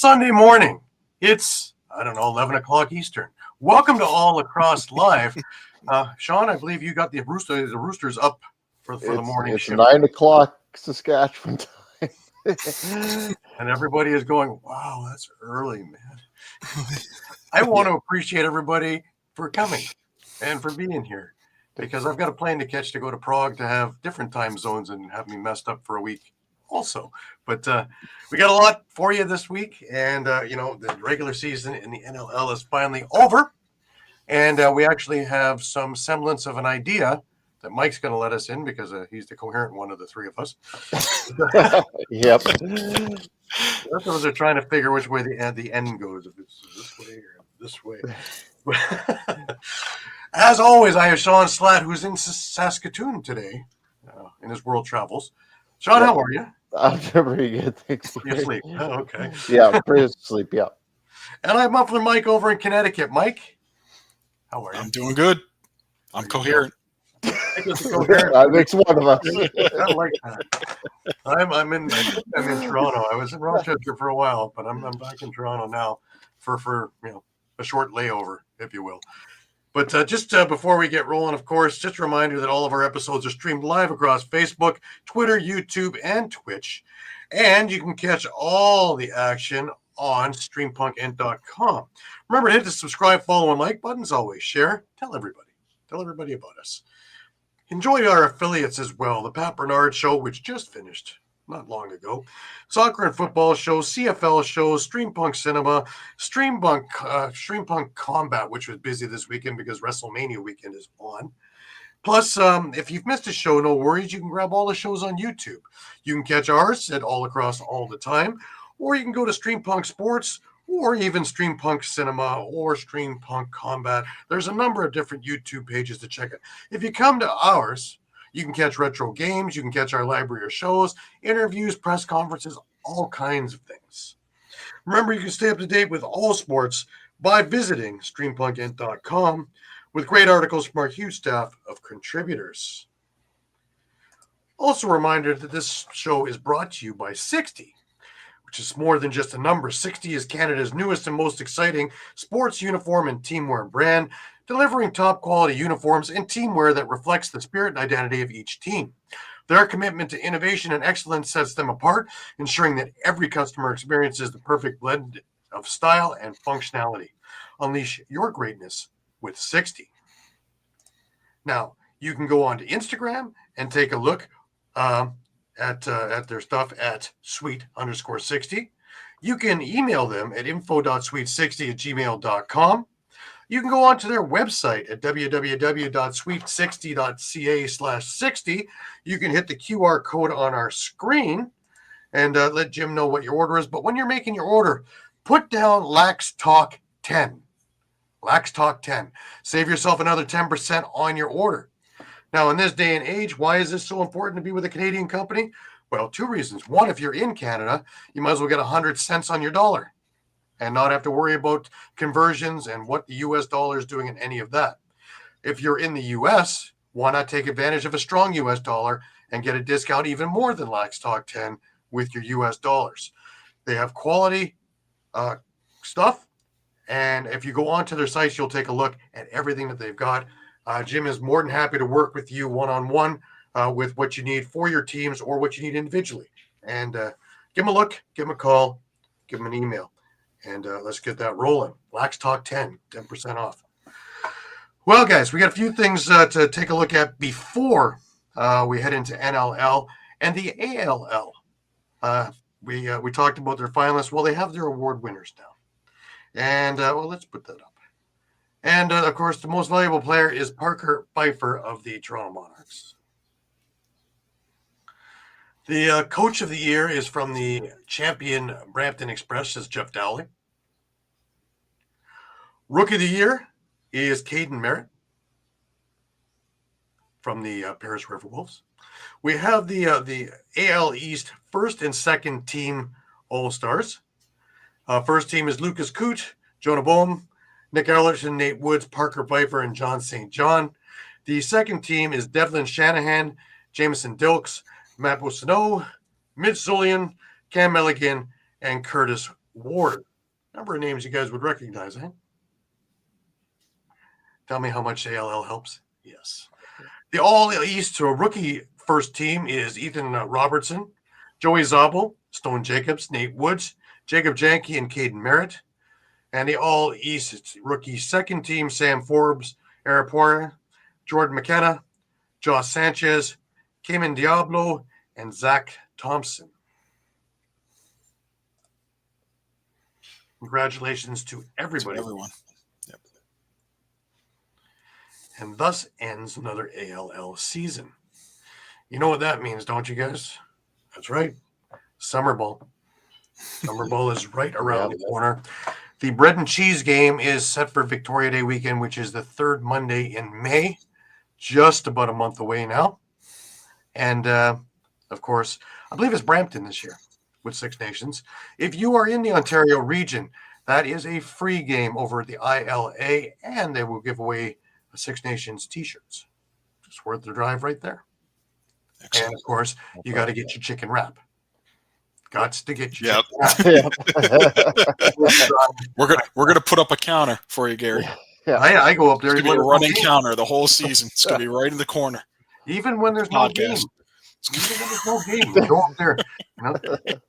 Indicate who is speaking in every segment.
Speaker 1: Sunday morning. It's, 11 o'clock Eastern. Welcome to All Lacrosse Live. Shawn, I believe you got the Roosters up for the morning shift.
Speaker 2: It's 9 o'clock Saskatchewan time.
Speaker 1: And everybody is going, wow, that's early, man. I want to appreciate everybody for coming and for being here, because I've got a plane to catch to go to Prague to have different time zones and have me messed up for a week also. But we got a lot for you this week, and the regular season in the NLL is finally over, and we actually have some semblance of an idea that Mike's going to let us in, because he's the coherent one of the three of us.
Speaker 2: Yep.
Speaker 1: Those are trying to figure which way the end goes, if it's this way or this way. As always, I have Shawn Slaght, who's in Saskatoon today in his world travels. Shawn, how are you?
Speaker 2: I'm pretty good, thanks.
Speaker 1: You sleep? Oh, okay.
Speaker 2: Yeah, pretty asleep, yeah.
Speaker 1: And I have Muffler Mike over in Connecticut. Mike, how are you?
Speaker 3: I'm doing good. I'm coherent.
Speaker 2: That makes one of us.
Speaker 1: I like that. I'm in Toronto. I was in Rochester for a while, but I'm back in Toronto now for a short layover, if you will. But just before we get rolling, of course, just a reminder that all of our episodes are streamed live across Facebook, Twitter, YouTube, and Twitch. And you can catch all the action on streampunkentertainment.com. Remember to hit the subscribe, follow, and like buttons. Always share. Tell everybody about us. Enjoy our affiliates as well. The Pat Bernard Show, which just finished not long ago. Soccer and football shows, CFL shows, Streampunk Cinema, Streampunk Combat, which was busy this weekend because WrestleMania weekend is on. Plus, if you've missed a show, no worries. You can grab all the shows on YouTube. You can catch ours at All Across all the time, or you can go to Streampunk Sports, or even Streampunk Cinema, or Streampunk Combat. There's a number of different YouTube pages to check it. If you come to ours, you can catch retro games, you can catch our library of shows, interviews, press conferences, all kinds of things. Remember, you can stay up to date with all sports by visiting streampunkentertainment.com with great articles from our huge staff of contributors. Also a reminder that this show is brought to you by 60, which is more than just a number. 60 is Canada's newest and most exciting sports uniform and teamwear brand, delivering top quality uniforms and teamwear that reflects the spirit and identity of each team. Their commitment to innovation and excellence sets them apart, ensuring that every customer experiences the perfect blend of style and functionality. Unleash your greatness with 60. Now, you can go on to Instagram and take a look at their stuff at sweet_60. You can email them at info.sweet60@gmail.com. You can go on to their website at www.sweet60.ca/60. You can hit the QR code on our screen and let Jim know what your order is. But when you're making your order, put down Lax Talk 10. Lax Talk 10. Save yourself another 10% on your order. Now, in this day and age, why is this so important to be with a Canadian company? Well, two reasons. One, if you're in Canada, you might as well get 100 cents on your dollar and not have to worry about conversions and what the U.S. dollar is doing and any of that. If you're in the U.S., why not take advantage of a strong U.S. dollar and get a discount even more than Lax Talk 10 with your U.S. dollars? They have quality stuff, and if you go onto their sites, you'll take a look at everything that they've got. Jim is more than happy to work with you one-on-one with what you need for your teams or what you need individually. And give them a look, give them a call, give them an email. And let's get that rolling. Lax Talk 10, 10% off. Well, guys, we got a few things to take a look at before we head into NLL and the ALL. We talked about their finalists. Well, they have their award winners now. And, let's put that up. And, of course, the most valuable player is Parker Pfeiffer of the Toronto Monarchs. The coach of the year is from the champion Brampton Express, is Jeff Dowling. Rookie of the year is Caden Merritt from the Paris River Wolves. We have the AL East first and second team All-Stars. First team is Lucas Coote, Jonah Bohm, Nick Ellerton, Nate Woods, Parker Pfeiffer, and John St. John. The second team is Devlin Shanahan, Jameson Dilks, Matt Boissonneau, Mitch Zulian, Cam Milligan, and Curtis Ward. Number of names you guys would recognize, eh? Tell me how much ALL helps. Yes. The All-East rookie first team is Ethan Robertson, Joey Zabel, Stone Jacobs, Nate Woods, Jacob Janke, and Caden Merritt. And the All-East rookie second team, Sam Forbes, Eric Poirier, Jordan McKenna, Josh Sanchez, Cayman Diablo, and Zach Thompson. Congratulations to everybody.
Speaker 3: Everyone. Yep.
Speaker 1: And thus ends another ALL season. You know what that means, don't you guys? That's right. Summer Bowl. Summer Bowl is right around the corner. The bread and cheese game is set for Victoria Day weekend, which is the third Monday in May, just about a month away now. And, of course, I believe it's Brampton this year with Six Nations. If you are in the Ontario region, that is a free game over at the ILA, and they will give away Six Nations T-shirts. Just worth the drive right there.
Speaker 3: Excellent.
Speaker 1: And, of course, you got to get your chicken wrap. Gots to get your
Speaker 3: Yep.
Speaker 1: chicken wrap.
Speaker 3: We're gonna put up a counter for you, Gary.
Speaker 2: Yeah.
Speaker 1: I go up there.
Speaker 3: It's gonna be a
Speaker 1: even when
Speaker 3: running
Speaker 1: there's no game.
Speaker 3: counter the whole season. It's gonna be right in the corner.
Speaker 1: Even when there's no game.
Speaker 3: Podcast.
Speaker 1: Even when there's no game. We go up there. You know,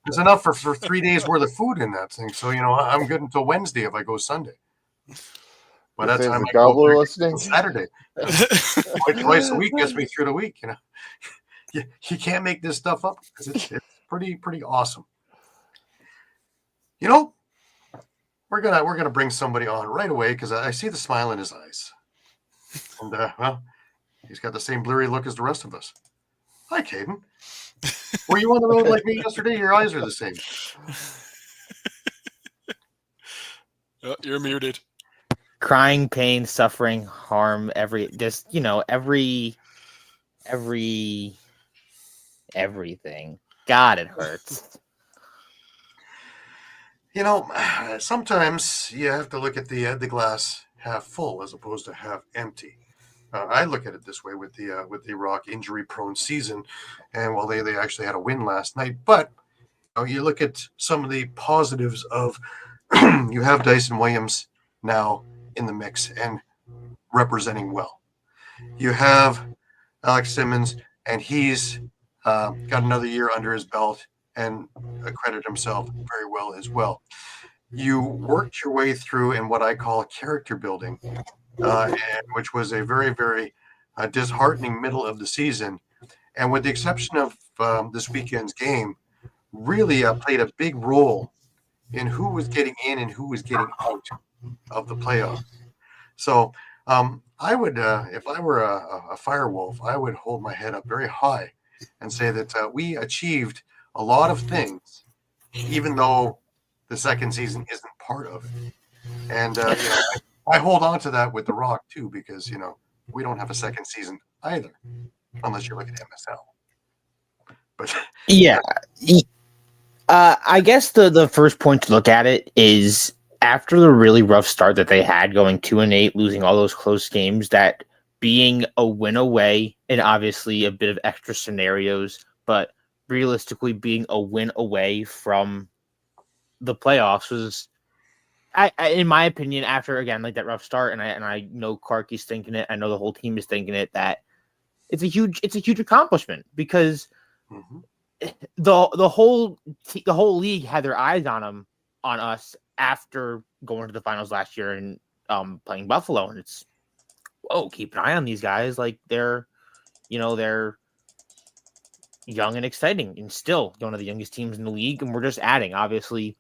Speaker 1: there's enough for 3 days worth of food in that thing. So, I'm good until Wednesday if I go Sunday. But that's
Speaker 2: Is
Speaker 1: time
Speaker 2: the
Speaker 1: I go up
Speaker 2: gobbler
Speaker 1: there
Speaker 2: listening?
Speaker 1: Saturday. Twice a week gets me through the week. You can't make this stuff up because it's pretty awesome. We're gonna bring somebody on right away because I see the smile in his eyes, and well, he's got the same blurry look as the rest of us. Hi, Caden. Were you on the road like me yesterday? Your eyes are the same.
Speaker 3: Oh, you're muted.
Speaker 4: Crying, pain, suffering, harm, everything. God, it hurts.
Speaker 1: Sometimes you have to look at the glass half full as opposed to half empty. I look at it this way with the Rock injury-prone season, and while they actually had a win last night, but you look at some of the positives of you have Dyson Williams now in the mix and representing well. You have Alex Simmons, and he's got another year under his belt and accredited himself very well as well. You worked your way through in what I call character building, and which was a very, very disheartening middle of the season. And with the exception of this weekend's game, really played a big role in who was getting in and who was getting out of the playoffs. So I would, if I were a firewolf, I would hold my head up very high and say that we achieved a lot of things, even though the second season isn't part of it. And I hold on to that with The Rock too, because we don't have a second season either, unless you look at MSL. But
Speaker 4: Yeah. I guess the first point to look at it is after the really rough start that they had, going 2-8, losing all those close games, that being a win away, and obviously a bit of extra scenarios, but realistically being a win away from the playoffs was, I in my opinion, after again like that rough start, and I know Clarky's thinking it, I know the whole team is thinking it, that it's a huge accomplishment because the whole league had their eyes on us after going to the finals last year and playing Buffalo, and it's keep an eye on these guys, like they're young and exciting and still one of the youngest teams in the league, and we're just adding. Obviously,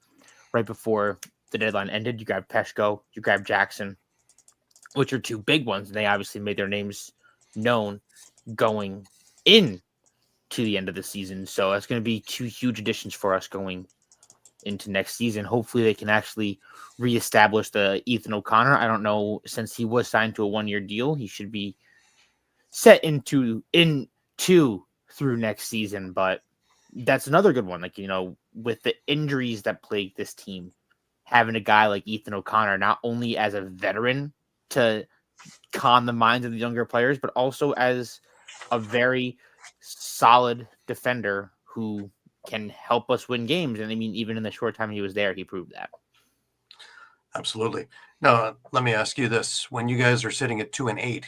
Speaker 4: right before the deadline ended, you grabbed Peshko, you grabbed Jackson, which are two big ones, and they obviously made their names known going in to the end of the season. So that's going to be two huge additions for us going into next season. Hopefully they can actually reestablish the Ethan O'Connor. I don't know, since he was signed to a 1-year deal, he should be set into through next season, but that's another good one. Like, with the injuries that plague this team, having a guy like Ethan O'Connor, not only as a veteran to calm the minds of the younger players, but also as a very solid defender who can help us win games. And I mean, even in the short time he was there, he proved that.
Speaker 1: Absolutely. Now, let me ask you this. When you guys are sitting at 2-8,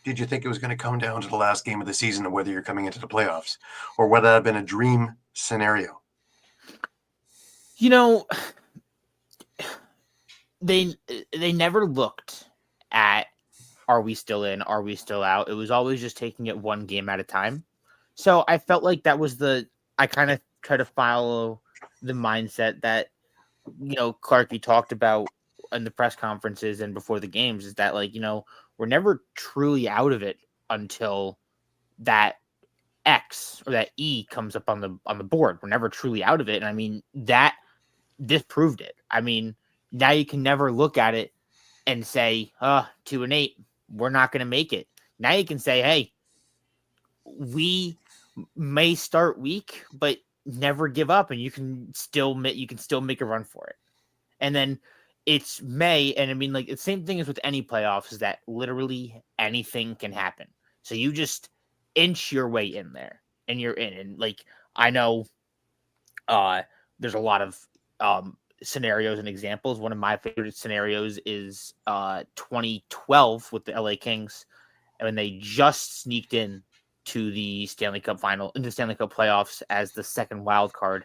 Speaker 1: did you think it was going to come down to the last game of the season of whether you're coming into the playoffs, or whether that had been a dream scenario?
Speaker 4: You know, they never looked at, are we still in? Are we still out? It was always just taking it one game at a time. So I felt like that was I kind of try to follow the mindset that, you know, Clark, you talked about in the press conferences and before the games, is that, like, you know, we're never truly out of it until that X or that E comes up on the board. We're never truly out of it. And I mean, that disproved it. I mean, now you can never look at it and say, 2-8, we're not going to make it. Now you can say, hey, we may start weak, but never give up, and you can still make a run for it. And then it's May, and I mean, like, the same thing as with any playoffs, is that literally anything can happen. So you just inch your way in there, and you're in. And, like, I know there's a lot of scenarios and examples. One of my favorite scenarios is 2012 with the LA Kings, and when they just sneaked in to the Stanley Cup playoffs as the second wild card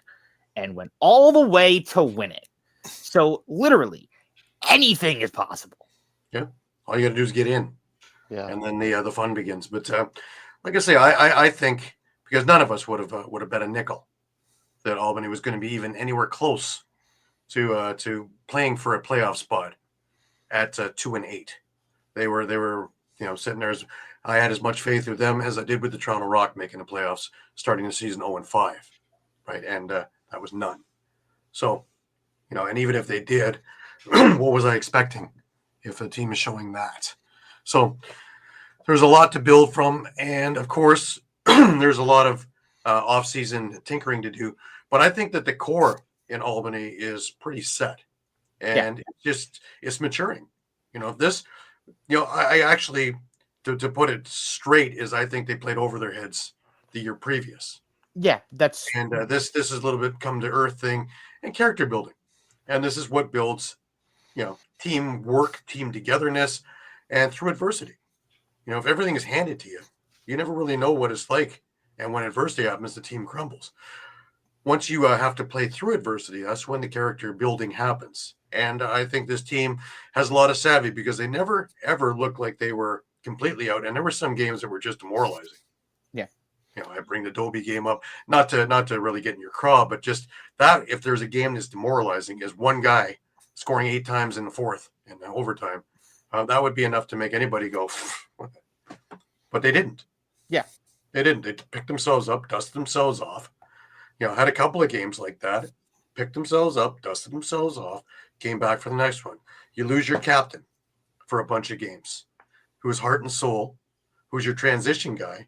Speaker 4: and went all the way to win it. So literally anything is possible.
Speaker 1: Yeah. All you got to do is get in.
Speaker 2: Yeah.
Speaker 1: And then the fun begins. But like I say, I think, because none of us would have bet a nickel that Albany was going to be even anywhere close to playing for a playoff spot at 2-8. They were sitting there. I had as much faith with them as I did with the Toronto Rock making the playoffs, starting the season 0-5, right? And that was none. So, and even if they did, what was I expecting if a team is showing that? So there's a lot to build from, and of course, there's a lot of off-season tinkering to do. But I think that the core in Albany is pretty set, and it's maturing. I actually, to put it straight, is I think they played over their heads the year previous.
Speaker 4: Yeah, this
Speaker 1: is a little bit come to earth thing and character building, and this is what builds, teamwork, team togetherness, and through adversity. If everything is handed to you, you never really know what it's like, and when adversity happens, the team crumbles. Once you have to play through adversity, that's when the character building happens. And I think this team has a lot of savvy, because they never, ever looked like they were completely out. And there were some games that were just demoralizing.
Speaker 4: Yeah.
Speaker 1: I bring the Dobie game up, not to really get in your craw, but just that if there's a game that's demoralizing, is one guy scoring 8 times in the fourth in the overtime. That would be enough to make anybody go, but they didn't.
Speaker 4: Yeah.
Speaker 1: They didn't. They picked themselves up, dusted themselves off. Had a couple of games like that, picked themselves up, dusted themselves off, came back for the next one. You lose your captain for a bunch of games, who is heart and soul, who's your transition guy,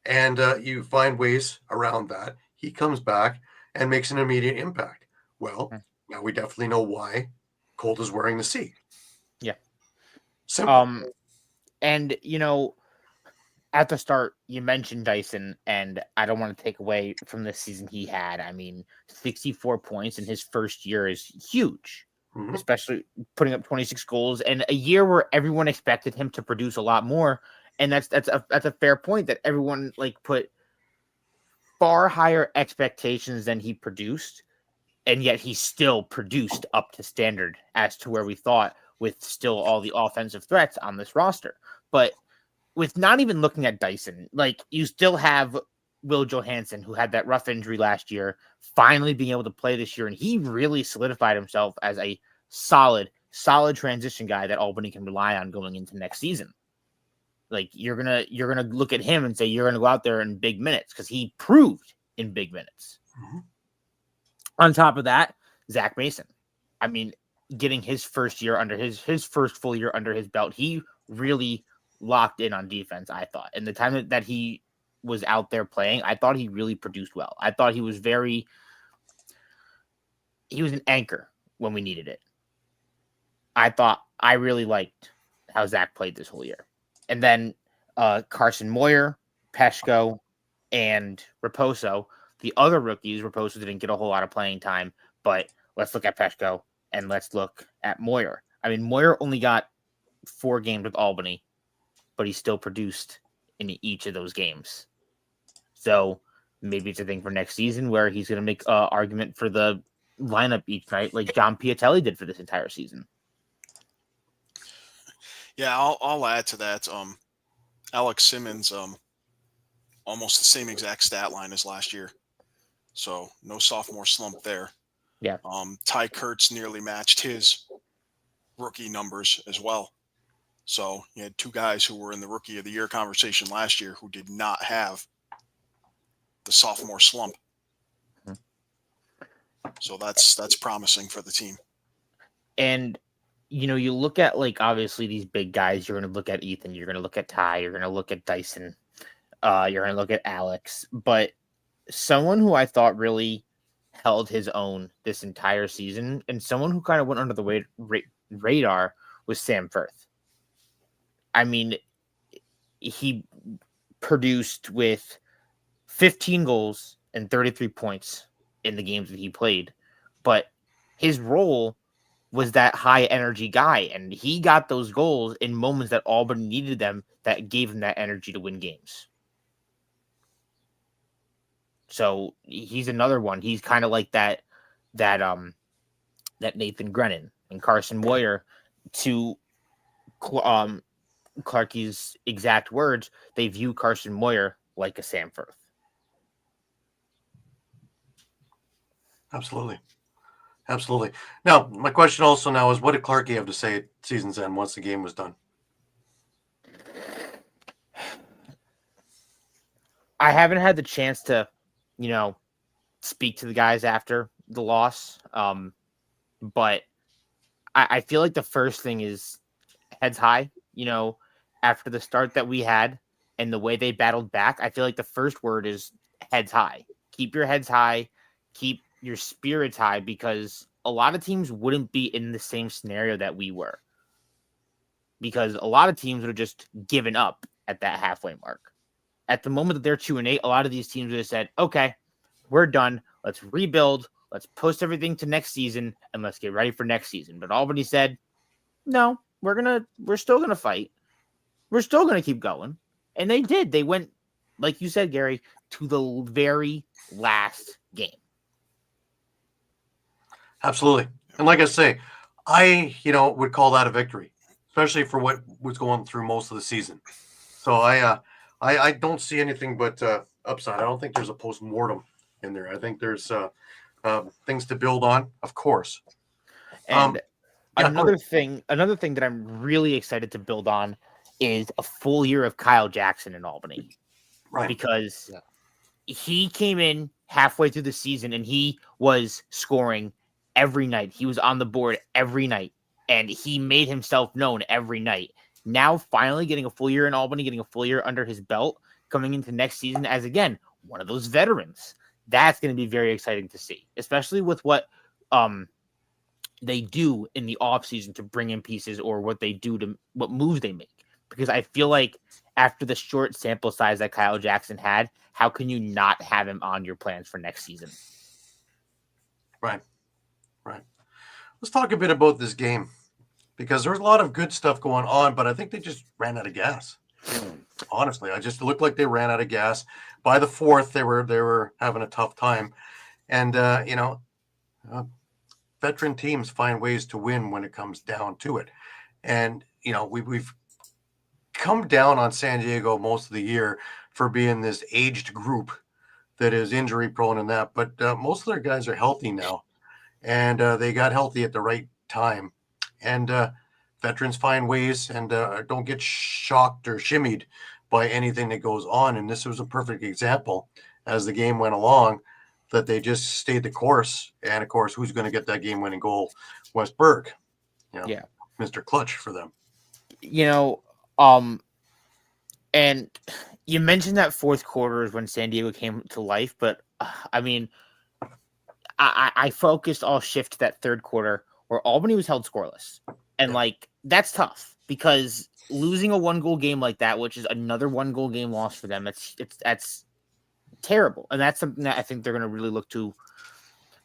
Speaker 1: and you find ways around that. He comes back and makes an immediate impact. Well, now we definitely know why Colt is wearing the C.
Speaker 4: Yeah.
Speaker 1: Simple.
Speaker 4: And, at the start, you mentioned Dyson, and I don't want to take away from this season he had. I mean, 64 points in his first year is huge, especially putting up 26 goals, and a year where everyone expected him to produce a lot more. And that's a fair point, that everyone put far higher expectations than he produced, and yet he still produced up to standard as to where we thought, with still all the offensive threats on this roster. But with not even looking at Dyson, you still have Will Johansson, who had that rough injury last year, finally being able to play this year, and he really solidified himself as a solid transition guy that Albany can rely on going into next season. You're gonna look at him and say you're gonna go out there in big minutes, because he proved in big minutes. On top of that, Zach Mason. I mean, getting his first year under his first full year under his belt, he really locked in on defense, I thought. And the time that he was out there playing, I thought he really produced well. I thought he was an anchor when we needed it. I really liked how Zach played this whole year. And then Carson Moyer, Peshko, and Raposo, The other rookies were posted didn't get a whole lot of playing time, but let's look at Peshko and let's look at Moyer. I mean, Moyer only got 4 games with Albany, but he still produced in each of those games. So maybe it's a thing for next season where he's going to make an argument for the lineup each night, like John Piatelli did for this entire season.
Speaker 3: Yeah, I'll add to that. Alex Simmons, almost the same exact stat line as last year. So no sophomore slump there.
Speaker 4: Yeah.
Speaker 3: Ty Kurtz nearly matched his rookie numbers as well. So you had 2 guys who were in the rookie of the year conversation last year who did not have the sophomore slump. So that's promising for the team.
Speaker 4: And, you look at, like, obviously these big guys. You're going to look at Ethan. You're going to look at Ty. You're going to look at Dyson. You're going to look at Alex. But someone who I thought really held his own this entire season and someone who kind of went under the radar was Sam Firth. I mean, he produced with 15 goals and 33 points in the games that he played, but his role was that high energy guy, and he got those goals in moments that Auburn needed them, that gave him that energy to win games. So he's another one. He's kind of like that Nathan Grennan and Carson Moyer, to Clarkie's exact words. They view Carson Moyer like a Sam Firth.
Speaker 1: Absolutely. Now, my question also now is, what did Clarkie have to say at season's end once the game was done?
Speaker 4: I haven't had the chance to, speak to the guys after the loss. But I feel like the first thing is heads high, after the start that we had and the way they battled back. I feel like the first word is heads high. Keep your heads high, keep your spirits high, because a lot of teams wouldn't be in the same scenario that we were, because a lot of teams would have just given up at that halfway mark. At the moment that they're 2-8, a lot of these teams would have said, okay, we're done. Let's rebuild. Let's post everything to next season and let's get ready for next season. But Albany said, no, we're still going to fight. We're still going to keep going. And they did. They went, like you said, Gary, to the very last game.
Speaker 1: Absolutely. And like I say, I would call that a victory, especially for what was going through most of the season. So I don't see anything but upside. I don't think there's a post-mortem in there. I think there's things to build on, of course.
Speaker 4: And another thing that I'm really excited to build on is a full year of Kyle Jackson in Albany.
Speaker 1: Right.
Speaker 4: Because he came in halfway through the season and he was scoring every night. He was on the board every night, and he made himself known every night. Now, finally getting a full year in Albany, getting a full year under his belt, coming into next season as, again, one of those veterans. That's going to be very exciting to see, especially with what they do in the offseason to bring in pieces, or what they do to what moves they make. Because I feel like after the short sample size that Kyle Jackson had, how can you not have him on your plans for next season?
Speaker 1: Right. Let's talk a bit about this game, because there's a lot of good stuff going on, but I think they just ran out of gas. Honestly, it looked like they ran out of gas. By the fourth, they were having a tough time, and veteran teams find ways to win when it comes down to it. And we've come down on San Diego most of the year for being this aged group that is injury prone and that, but most of their guys are healthy now, and they got healthy at the right time. And veterans find ways and don't get shocked or shimmied by anything that goes on. And this was a perfect example as the game went along, that they just stayed the course. And of course, who's going to get that game-winning goal? Westberg, Mr. Clutch for them.
Speaker 4: And you mentioned that fourth quarter is when San Diego came to life, but I mean, I focused all shift to that third quarter where Albany was held scoreless. And that's tough, because losing a 1-goal game like that, which is another 1-goal game loss for them, that's terrible. And that's something that I think they're going to really look to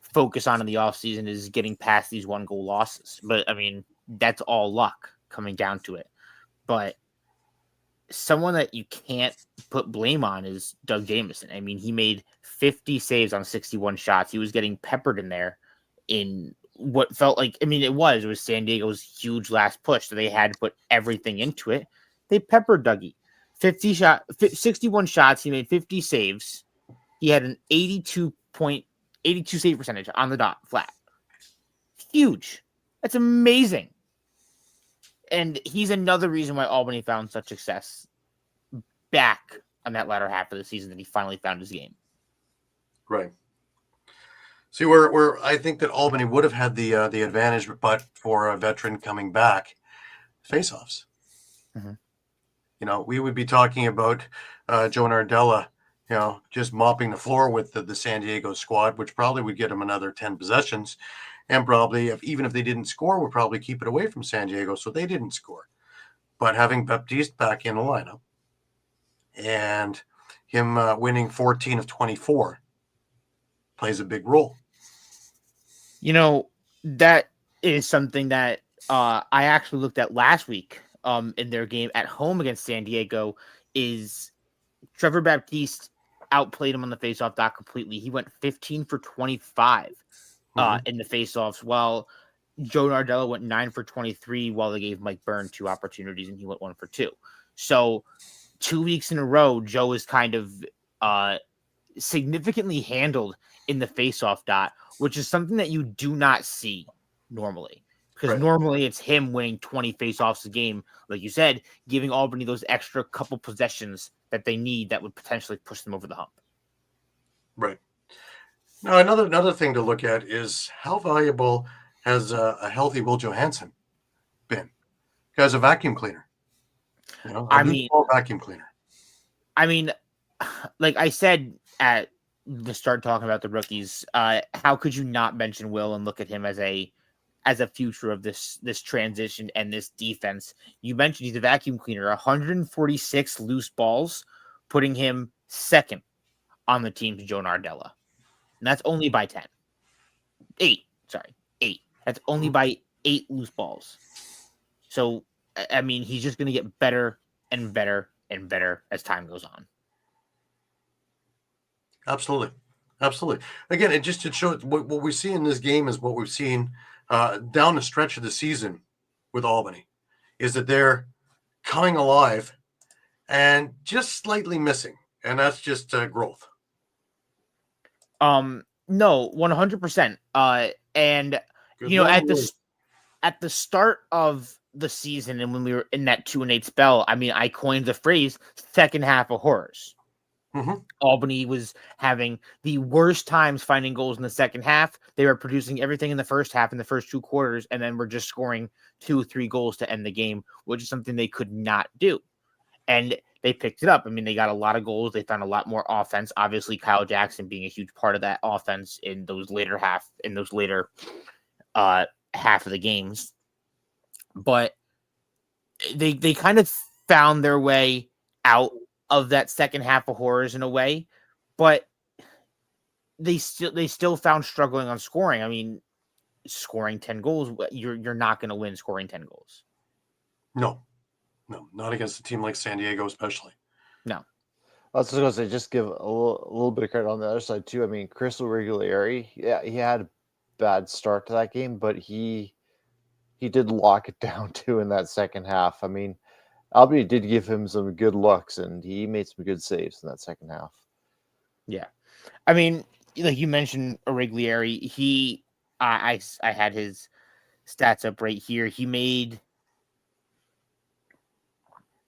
Speaker 4: focus on in the offseason is getting past these 1-goal losses. But I mean, that's all luck coming down to it. But someone that you can't put blame on is Doug Jamieson. I mean, he made 50 saves on 61 shots. He was getting peppered in there in what felt like, I mean, it was San Diego's huge last push. So they had to put everything into it. They peppered Dougie. 61 shots. He made 50 saves. He had an 82 save percentage on the dot flat. Huge. That's amazing. And he's another reason why Albany found such success back on that latter half of the season that he finally found his game.
Speaker 1: Right. See, where I think that Albany would have had the advantage, but for a veteran coming back, faceoffs.
Speaker 4: Mm-hmm.
Speaker 1: You know, we would be talking about Joe Nardella, you know, just mopping the floor with the San Diego squad, which probably would get him another 10 possessions. And probably, even if they didn't score, would probably keep it away from San Diego, so they didn't score. But having Baptiste back in the lineup and him winning 14 of 24 plays a big role.
Speaker 4: You know, that is something that I actually looked at last week in their game at home against San Diego. Is Trevor Baptiste outplayed him on the faceoff dot completely. He went 15 for 25 in the faceoffs, while Joe Nardella went 9 for 23, while they gave Mike Byrne 2 opportunities and he went 1 for 2. So 2 weeks in a row, Joe is kind of significantly handled in the faceoff dot, which is something that you do not see normally. Because normally it's him winning 20 faceoffs a game, like you said, giving Albany those extra couple possessions that they need that would potentially push them over the hump.
Speaker 1: Right. Now, another thing to look at is how valuable has a healthy Will Johansson been as a vacuum cleaner? You know, vacuum cleaner. I
Speaker 4: mean, like I said at the start talking about the rookies, how could you not mention Will and look at him as a future of this transition and this defense? You mentioned he's a vacuum cleaner, 146 loose balls, putting him second on the team to Joe Nardella. And that's only by 8. That's only by 8 loose balls. So, I mean, he's just going to get better and better and better as time goes on.
Speaker 1: Absolutely. Again, it shows what we see in this game is what we've seen down the stretch of the season with Albany, is that they're coming alive and just slightly missing, and that's just growth.
Speaker 4: No, 100%. And
Speaker 1: Good
Speaker 4: you know,
Speaker 1: Lord.
Speaker 4: at the start of the season and when we were in that 2-8 spell, I mean, I coined the phrase second half of horrors.
Speaker 1: Mm-hmm.
Speaker 4: Albany was having the worst times finding goals in the second half. They were producing everything in the first half in the first 2 quarters, and then were just scoring 2-3 goals to end the game, which is something they could not do. And they picked it up. I mean, they got a lot of goals. They found a lot more offense. Obviously, Kyle Jackson being a huge part of that offense in those later half of the games. But they kind of found their way out of that second half of horrors in a way, but they still found struggling on scoring. I mean, scoring 10 goals, you're not going to win scoring 10 goals.
Speaker 1: No, not against a team like San Diego, especially.
Speaker 4: No.
Speaker 2: I was just going to say, just give a little bit of credit on the other side too. I mean, Chris Regulieri, yeah, he had a bad start to that game, but he did lock it down too in that second half. I mean, Albany did give him some good looks, and he made some good saves in that second half.
Speaker 4: Yeah. I mean, like you mentioned, Origlieri, I had his stats up right here. He made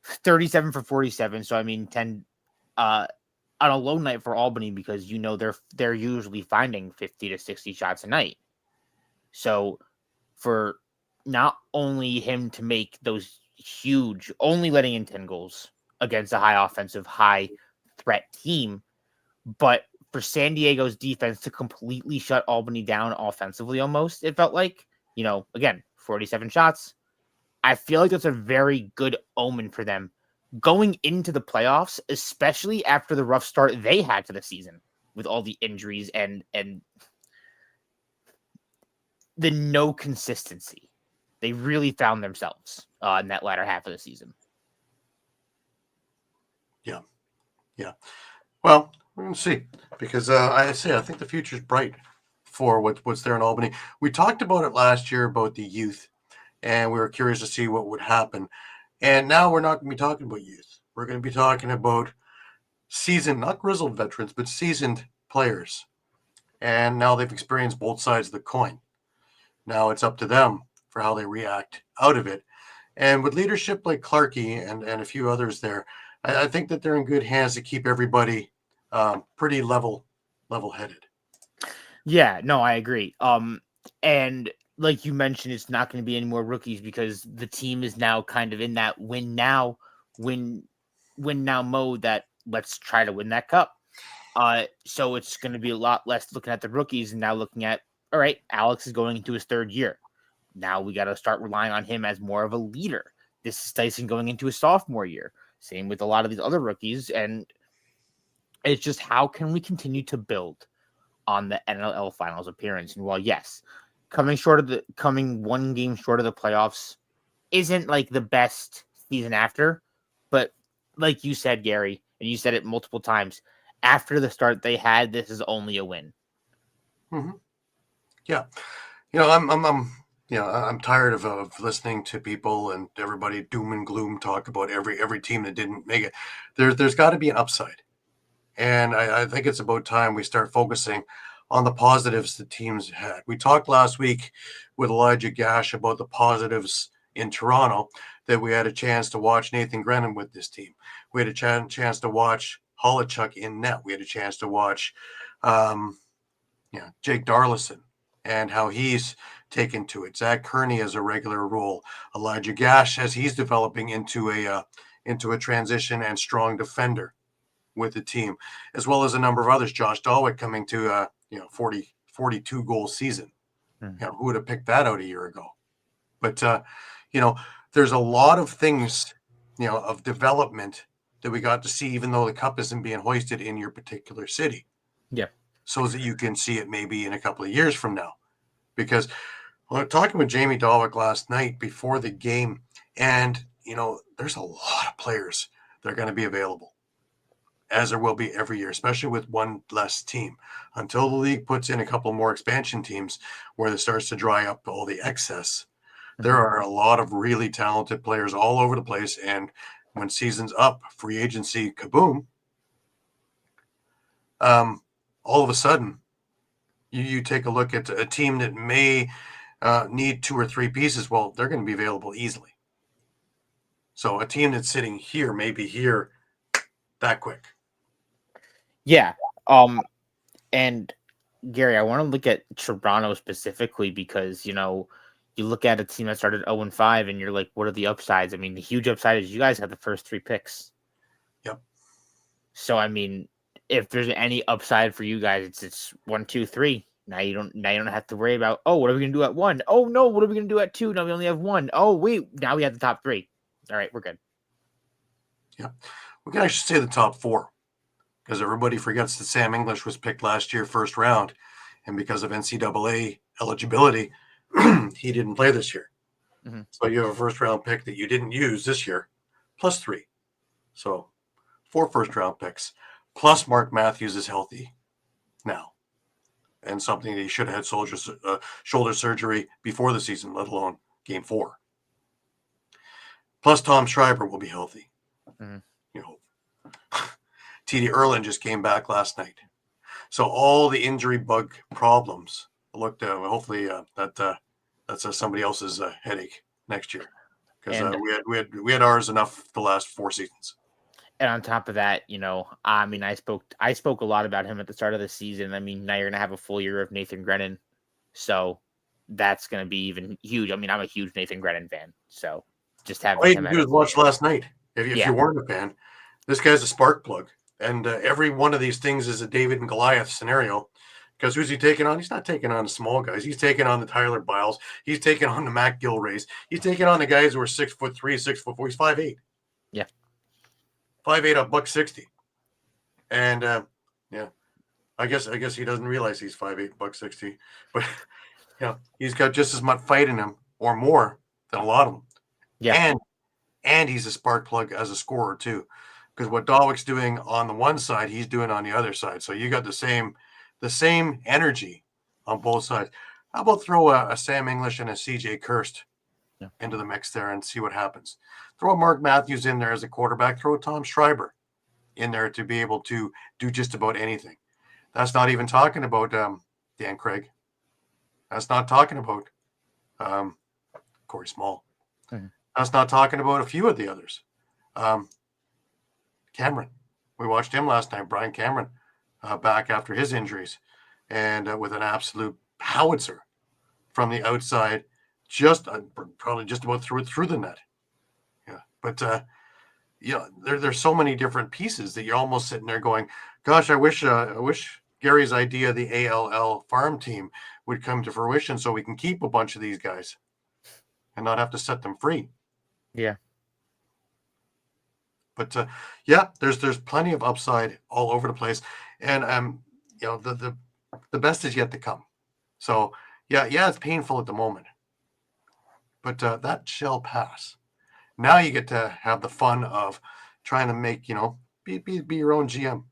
Speaker 4: 37 for 47. So, I mean, 10 on a low night for Albany, because, you know, they're usually finding 50 to 60 shots a night. So for not only him to make those huge, only letting in 10 goals against a high offensive, high threat team, but for San Diego's defense to completely shut Albany down offensively, almost, it felt like, you know, again, 47 shots. I feel like that's a very good omen for them going into the playoffs, especially after the rough start they had to the season with all the injuries and the no consistency. They really found themselves in that latter half of the season.
Speaker 1: Yeah. Well, we're going to see because I think the future is bright for what's there in Albany. We talked about it last year about the youth, and we were curious to see what would happen. And now we're not going to be talking about youth. We're going to be talking about seasoned, not grizzled veterans, but seasoned players. And now they've experienced both sides of the coin. Now it's up to them for how they react out of it. And with leadership like Clarkey and a few others there, I think that they're in good hands to keep everybody pretty level-headed.
Speaker 4: Yeah, no, I agree. And like you mentioned, it's not going to be any more rookies because the team is now kind of in that win now mode that let's try to win that cup. So it's going to be a lot less looking at the rookies and now looking at, all right, Alex is going into his third year. Now we got to start relying on him as more of a leader. This is Tyson going into his sophomore year. Same with a lot of these other rookies. And it's just how can we continue to build on the NLL finals appearance? And while, yes, coming one game short of the playoffs isn't like the best season after, but like you said, Gary, and you said it multiple times, after the start they had, this is only a win.
Speaker 1: Mm-hmm. Yeah. I'm tired of listening to people and everybody doom and gloom talk about every team that didn't make it. There's got to be an upside. And I think it's about time we start focusing on the positives the teams had. We talked last week with Elijah Gash about the positives in Toronto, that we had a chance to watch Nathan Grennan with this team. We had a chance to watch Holochuk in net. We had a chance to watch Jake Darlison and how he's taken to it. Zach Kearney as a regular role. Elijah Gash as he's developing into a transition and strong defender with the team, as well as a number of others. Josh Dahlwick coming to 42 goal season. Who would have picked that out a year ago? But there's a lot of things of development that we got to see, even though the cup isn't being hoisted in your particular city.
Speaker 4: Yeah.
Speaker 1: So that you can see it maybe in a couple of years from now. Because talking with Jamie Dahlwick last night before the game, and there's a lot of players that are going to be available, as there will be every year, especially with one less team. Until the league puts in a couple more expansion teams where it starts to dry up all the excess, there are a lot of really talented players all over the place. And when season's up, free agency, kaboom, all of a sudden, you take a look at a team that may need 2 or 3 pieces. Well, they're going to be available easily. So a team that's sitting here may be here that quick.
Speaker 4: Yeah. And Gary, I want to look at Toronto specifically because, you look at a team that started 0-5 and you're like, what are the upsides? I mean, the huge upside is you guys have the first 3 picks.
Speaker 1: Yep.
Speaker 4: So, I mean, if there's any upside for you guys, it's 1, 2, 3. Now you don't have to worry about, oh, what are we going to do at 1? Oh, no, what are we going to do at 2? No, we only have 1. Oh, wait, now we have the top 3. All right, we're good.
Speaker 1: Yeah. We can actually say the top 4 because everybody forgets that Sam English was picked last year, first round. And because of NCAA eligibility, he didn't play this year. Mm-hmm. So you have a first round pick that you didn't use this year, plus 3. So 4 first round picks, plus Mark Matthews is healthy now. And something that he should have had shoulder surgery before the season, let alone game 4. Plus Tom Schreiber will be healthy. Mm-hmm. TD Erlin just came back last night. So all the injury bug problems looked hopefully that's somebody else's headache next year because we had ours enough the last 4 seasons.
Speaker 4: And on top of that, I mean, I spoke a lot about him at the start of the season. I mean, now you're going to have a full year of Nathan Grennan. So that's going to be even huge. I mean, I'm a huge Nathan Grennan fan. So just having him.
Speaker 1: All you did was watch last night. If you weren't a fan, this guy's a spark plug. And every one of these things is a David and Goliath scenario. Because who's he taking on? He's not taking on the small guys. He's taking on the Tyler Biles. He's taking on the Matt Gilrays. He's taking on the guys who are 6'3", 6'4". He's 5'8".
Speaker 4: Yeah.
Speaker 1: 5'8", $160. And yeah, I guess he doesn't realize he's 5'8", $160, but he's got just as much fight in him or more than a lot of them.
Speaker 4: Yeah.
Speaker 1: And he's a spark plug as a scorer too, because what Dawick's doing on the one side, he's doing on the other side. So you got the same energy on both sides. How about throw a Sam English and a CJ Kirst into the mix there and see what happens? Throw a Mark Matthews in there as a quarterback. Throw a Tom Schreiber in there to be able to do just about anything. That's not even talking about Dan Craig. That's not talking about Corey Small.
Speaker 4: Mm-hmm.
Speaker 1: That's not talking about a few of the others. Cameron. We watched him last night, Brian Cameron, back after his injuries, and with an absolute howitzer from the outside, just probably just about through the net. Yeah, but there's so many different pieces that you're almost sitting there going, "Gosh, I wish Gary's idea of the ALL farm team would come to fruition, so we can keep a bunch of these guys and not have to set them free."
Speaker 4: Yeah.
Speaker 1: But there's plenty of upside all over the place, and the best is yet to come. So yeah, it's painful at the moment, but that shall pass. Now you get to have the fun of trying to make be your own GM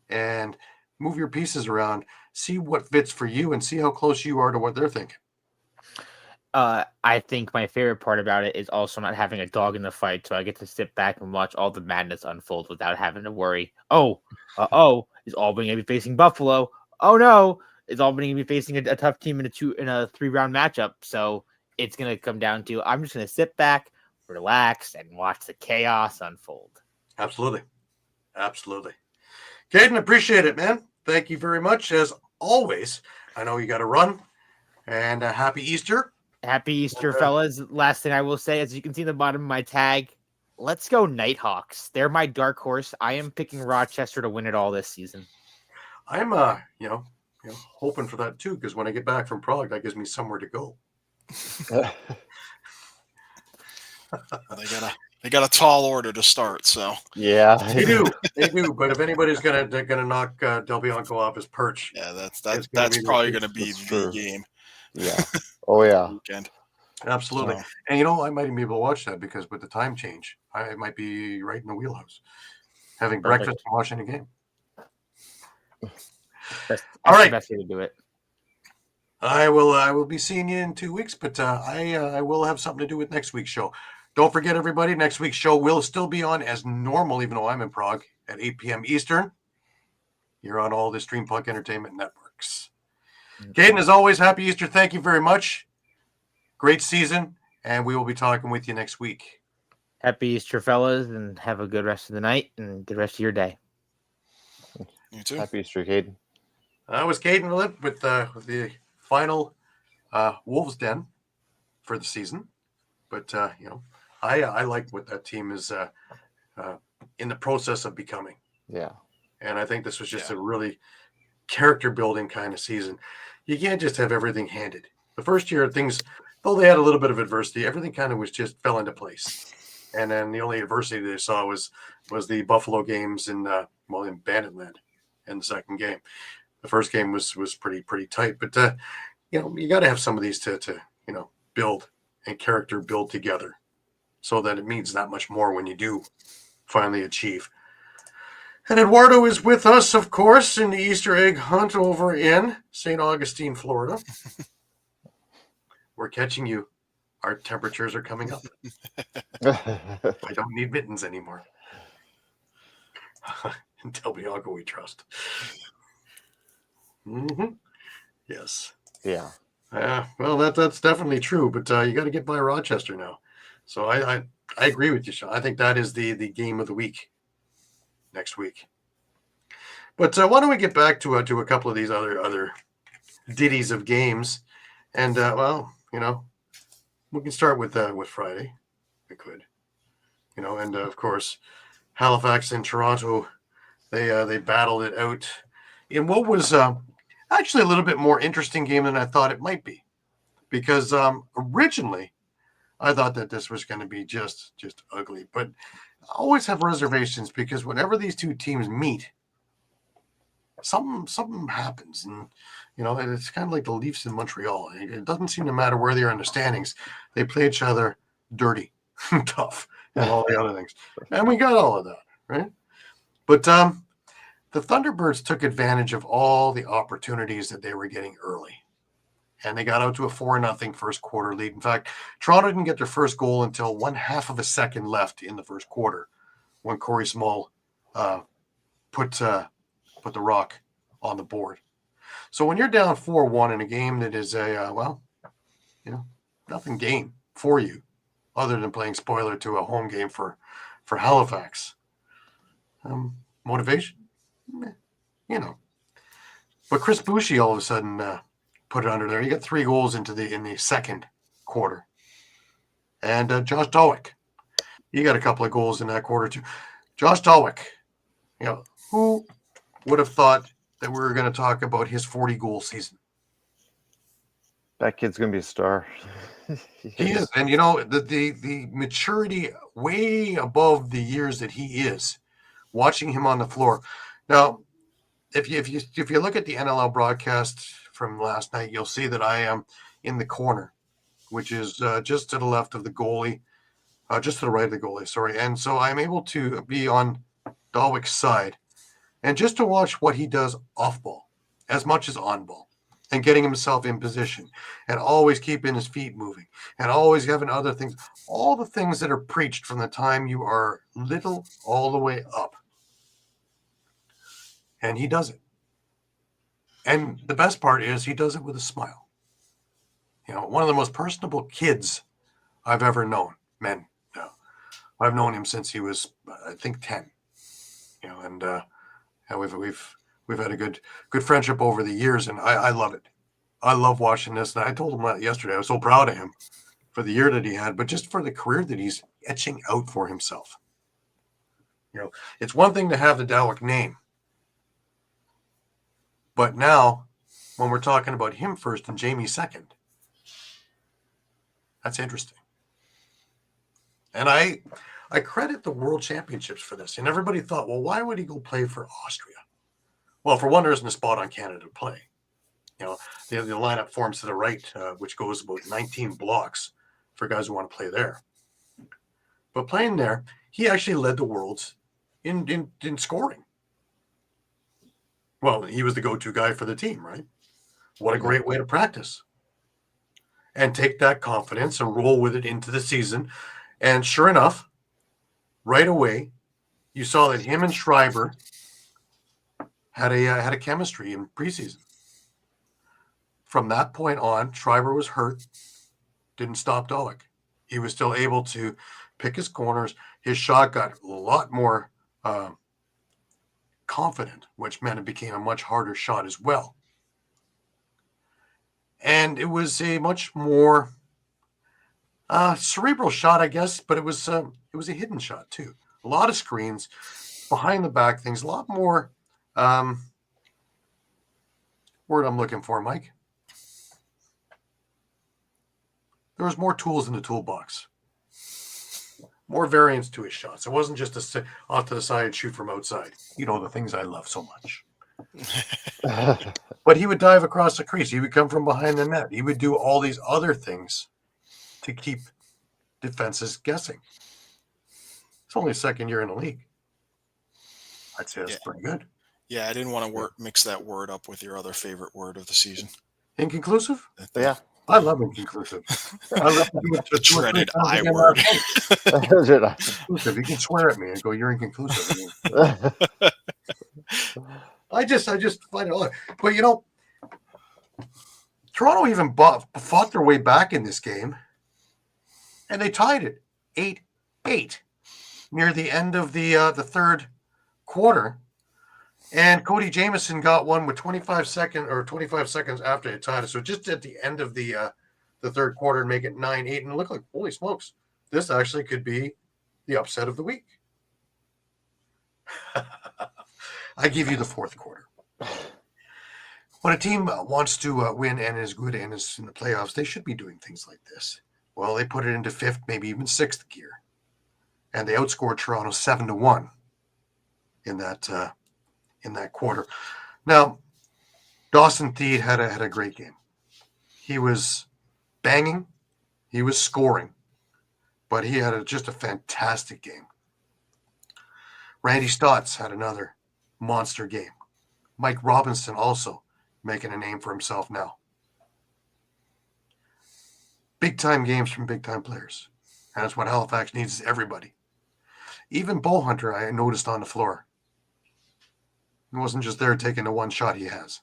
Speaker 1: and move your pieces around, see what fits for you, and see how close you are to what they're thinking.
Speaker 4: I think my favorite part about it is also not having a dog in the fight, so I get to sit back and watch all the madness unfold without having to worry. Is Albany going to be facing Buffalo? Oh no, is Albany going to be facing a tough team in a 3-round matchup? So it's going to come down to I'm just going to sit back, relax, and watch the chaos unfold.
Speaker 1: Absolutely. Caden, appreciate it, man. Thank you very much as always. I know you got to run, and happy Easter.
Speaker 4: Happy Easter, fellas. Last thing I will say, as you can see in the bottom of my tag, let's go Nighthawks. They're my dark horse. I am picking Rochester to win it all this season.
Speaker 1: I'm hoping for that too, because when I get back from Prague, that gives me somewhere to go.
Speaker 3: They got a tall order to start, so
Speaker 2: Yeah,
Speaker 1: they do. But if anybody's gonna knock Del Bianco off his perch,
Speaker 3: that's probably gonna be the game.
Speaker 2: Yeah. Oh yeah.
Speaker 3: Weekend.
Speaker 1: Absolutely.
Speaker 3: So.
Speaker 1: And I might even be able to watch that, because with the time change, I might be right in the wheelhouse, having breakfast and watching a game.
Speaker 4: That's
Speaker 1: all right.
Speaker 4: The best way to do it.
Speaker 1: I will be seeing you in 2 weeks, but I will have something to do with next week's show. Don't forget, everybody, next week's show will still be on as normal, even though I'm in Prague, at 8 p.m. Eastern. You're on all the Stream Punk Entertainment networks. Caden, as always, happy Easter. Thank you very much. Great season, and we will be talking with you next week.
Speaker 4: Happy Easter, fellas, and have a good rest of the night and good rest of your day.
Speaker 3: You too.
Speaker 2: Happy Easter, Caden.
Speaker 1: I was Caden with the final Wolves Den for the season, but I like what that team is in the process of becoming.
Speaker 2: Yeah,
Speaker 1: and I think this was just a really character building kind of season. You can't just have everything handed. The first year, things, though they had a little bit of adversity, everything kind of was just fell into place. And then the only adversity they saw was the Buffalo games in Banditland in the second game. The first game was pretty tight, but you got to have some of these to build and character build together, so that it means that much more when you do finally achieve. And Eduardo is with us, of course, in the Easter egg hunt over in St. Augustine, Florida. We're catching you. Our temperatures are coming up. I don't need mittens anymore. In Del Bianco, we trust. Mm-hmm. Yes.
Speaker 2: Yeah.
Speaker 1: Well, that's definitely true, but you got to get by Rochester now. So I agree with you, Shawn. I think that is the game of the week next week. But why don't we get back to a couple of these other ditties of games, and we can start with Friday. We could, and of course, Halifax and Toronto, they battled it out in what was actually a little bit more interesting game than I thought it might be, because originally I thought that this was going to be just ugly, but I always have reservations because whenever these two teams meet, something happens, and it's kind of like the Leafs in Montreal. It doesn't seem to matter where they are in the standings; they play each other dirty, tough, and all the other things. And we got all of that, right? But the Thunderbirds took advantage of all the opportunities that they were getting early. And they got out to a 4-0 first quarter lead. In fact, Toronto didn't get their first goal until 1/2 of a second left in the first quarter when Corey Small put the rock on the board. So when you're down 4-1 in a game that is nothing game for you other than playing spoiler to a home game for Halifax. Motivation? But Chris Boucher all of a sudden put it under there. He got 3 goals in the second quarter. And Josh Dawick, he got a couple of goals in that quarter too. Josh Dawick, who would have thought that we were going to talk about his 40-goal season?
Speaker 2: That kid's going to be a star.
Speaker 1: He is. And, the maturity way above the years that he is, watching him on the floor. Now, if you look at the NLL broadcast from last night, you'll see that I am in the corner, which is just to the left of the goalie, just to the right of the goalie, sorry. And so I'm able to be on Dawick's side and just to watch what he does off ball as much as on ball and getting himself in position and always keeping his feet moving and always having other things, all the things that are preached from the time you are little all the way up. And he does it. And the best part is he does it with a smile. One of the most personable kids I've ever known, men. I've known him since he was, I think, 10. And we've had a good friendship over the years, and I love it. I love watching this. And I told him yesterday I was so proud of him for the year that he had, but just for the career that he's etching out for himself. It's one thing to have the Dawick name. But now, when we're talking about him first and Jamie second, that's interesting. And I credit the World Championships for this. And everybody thought, well, why would he go play for Austria? Well, for one, there isn't a spot on Canada to play. The lineup forms to the right, which goes about 19 blocks for guys who want to play there. But playing there, he actually led the worlds in scoring. Well, he was the go-to guy for the team, right? What a great way to practice. And take that confidence and roll with it into the season. And sure enough, right away, you saw that him and Schreiber had a chemistry in preseason. From that point on, Schreiber was hurt, didn't stop Dawick. He was still able to pick his corners. His shot got a lot more confident, which meant it became a much harder shot as well. And it was a much more cerebral shot, I guess, but it was a hidden shot too. A lot of screens, behind the back things, a lot more word I'm looking for, Mike. There was more tools in the toolbox. More variance to his shots. It wasn't just a sit off to the side and shoot from outside. The things I love so much. But he would dive across the crease. He would come from behind the net. He would do all these other things to keep defenses guessing. It's only his second year in the league. I'd say that's pretty good.
Speaker 3: Yeah, I didn't want to mix that word up with your other favorite word of the season.
Speaker 1: Inconclusive?
Speaker 2: Yeah.
Speaker 1: I love inconclusive. I love to do it
Speaker 3: The dreaded I
Speaker 1: word.
Speaker 3: word.
Speaker 1: Inconclusive. You can swear at me and go, "You're inconclusive." I just find it odd. But Toronto even fought their way back in this game, and they tied it 8-8 near the end of the third quarter. And Cody Jamieson got one with 25 seconds after it tied it. So just at the end of the third quarter, make it 9-8, and it looked like, holy smokes, this actually could be the upset of the week. I give you the fourth quarter. When a team wants to win and is good and is in the playoffs, they should be doing things like this. Well, they put it into fifth, maybe even sixth gear. and they outscored Toronto 7-1 in that quarter. Now, Dawson Theed had a great game. He was banging, he was scoring, but he had just a fantastic game. Randy Stotts had another monster game. Mike Robinson also making a name for himself now. Big-time games from big-time players. And that's what Halifax needs, is everybody. Even Bowhunter, I noticed on the floor. He wasn't just there taking the one shot he has.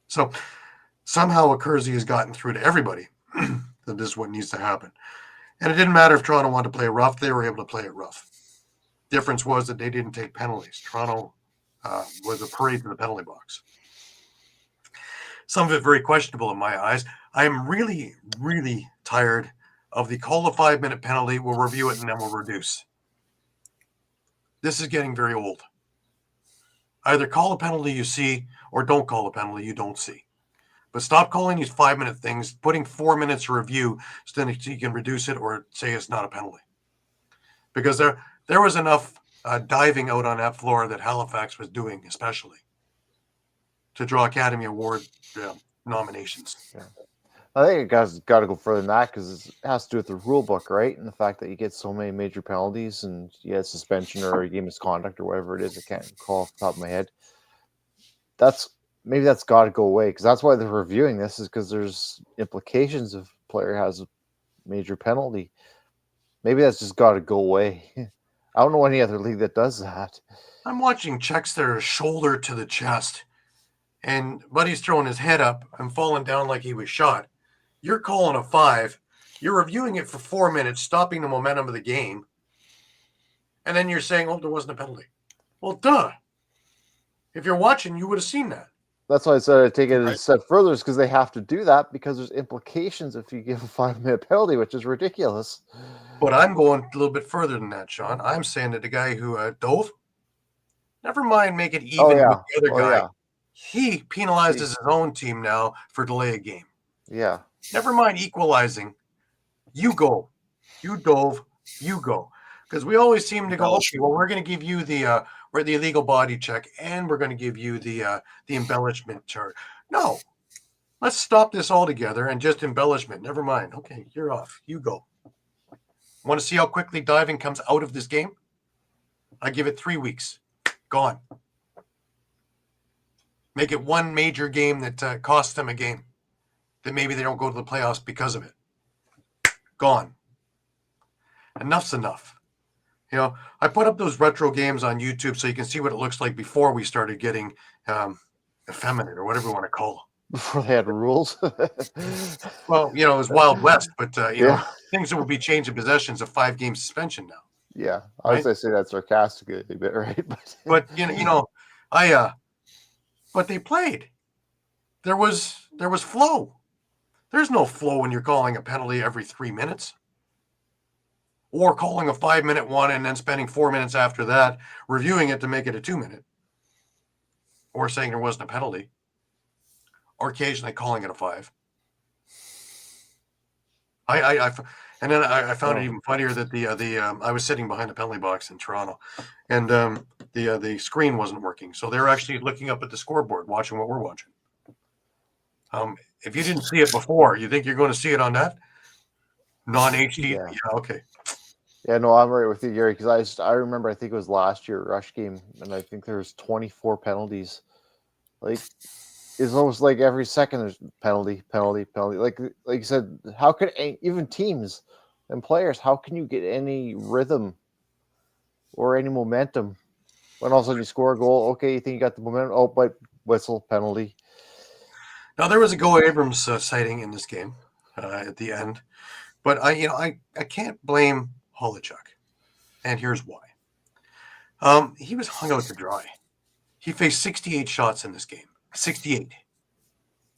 Speaker 1: So somehow Kersey has gotten through to everybody that this is what needs to happen. And it didn't matter if Toronto wanted to play rough. They were able to play it rough. Difference was that they didn't take penalties. Toronto was a parade to the penalty box. Some of it very questionable in my eyes. I am really, really tired of the call a 5-minute penalty, we'll review it, and then we'll reduce. This is getting very old. Either call a penalty you see, or don't call a penalty you don't see. But stop calling these 5-minute things, putting 4 minutes to review so that you can reduce it or say it's not a penalty. Because there was enough diving out on that floor that Halifax was doing, especially, to draw Academy Award nominations.
Speaker 2: Yeah. I think it got to go further than that because it has to do with the rule book, right? And the fact that you get so many major penalties and you get suspension or a game misconduct or whatever it is. I can't recall off the top of my head. Maybe that's got to go away because that's why they're reviewing this, is because there's implications if a player has a major penalty. Maybe that's just got to go away. I don't know any other league that does that.
Speaker 1: I'm watching checks that are shoulder to the chest, and Buddy's throwing his head up and falling down like he was shot. You're calling a 5. You're reviewing it for 4 minutes, stopping the momentum of the game. And then you're saying, oh, there wasn't a penalty. Well, duh. If you're watching, you would have seen that.
Speaker 2: That's why I said I'd take it a step further, is because they have to do that because there's implications if you give a 5-minute penalty, which is ridiculous.
Speaker 1: But I'm going a little bit further than that, Sean. I'm saying that the guy who dove, never mind make it even with the other guy. Yeah. He penalizes his own team now for delay a game.
Speaker 2: Yeah.
Speaker 1: Never mind equalizing. You go. You dove. You go. Because we always seem to go, okay, well, we're going to give you the illegal body check, and we're going to give you the embellishment charge. No. Let's stop this altogether and just embellishment. Never mind. Okay, you're off. You go. Want to see how quickly diving comes out of this game? I give it 3 weeks. Gone. Make it one major game that costs them a game. That maybe they don't go to the playoffs because of it. Gone. Enough's enough. You know, I put up those retro games on YouTube so you can see what it looks like before we started getting effeminate or whatever you want to call them.
Speaker 2: Before they had rules.
Speaker 1: Well, you know, it was Wild West, but you know, things that would be changing possessions of 5-game suspension now.
Speaker 2: Yeah, I was going to say that sarcastically a bit, right?
Speaker 1: But but they played. There was flow. There's no flow when you're calling a penalty every 3 minutes. Or calling a 5-minute one and then spending 4 minutes after that reviewing it to make it a 2-minute. Or saying there wasn't a penalty. Or occasionally calling it a 5. And then I found it even funnier that I was sitting behind the penalty box in Toronto, and the screen wasn't working, so they were actually looking up at the scoreboard, watching what we're watching. If you didn't see it before, you think you're going to see it on that non-HD? Yeah, okay.
Speaker 2: Yeah, no, I'm right with you, Gary, because I remember, I think it was last year, Rush game, and I think there was 24 penalties. Like, it's almost like every second there's penalty. Like you said, how could even teams and players, how can you get any rhythm or any momentum when all of a sudden you score a goal? Okay, you think you got the momentum. Oh, but whistle, penalty.
Speaker 1: Now, there was a Go Abrams sighting in this game at the end, but I can't blame Holichuk, and here's why. He was hung out to dry. He faced 68 shots in this game. 68.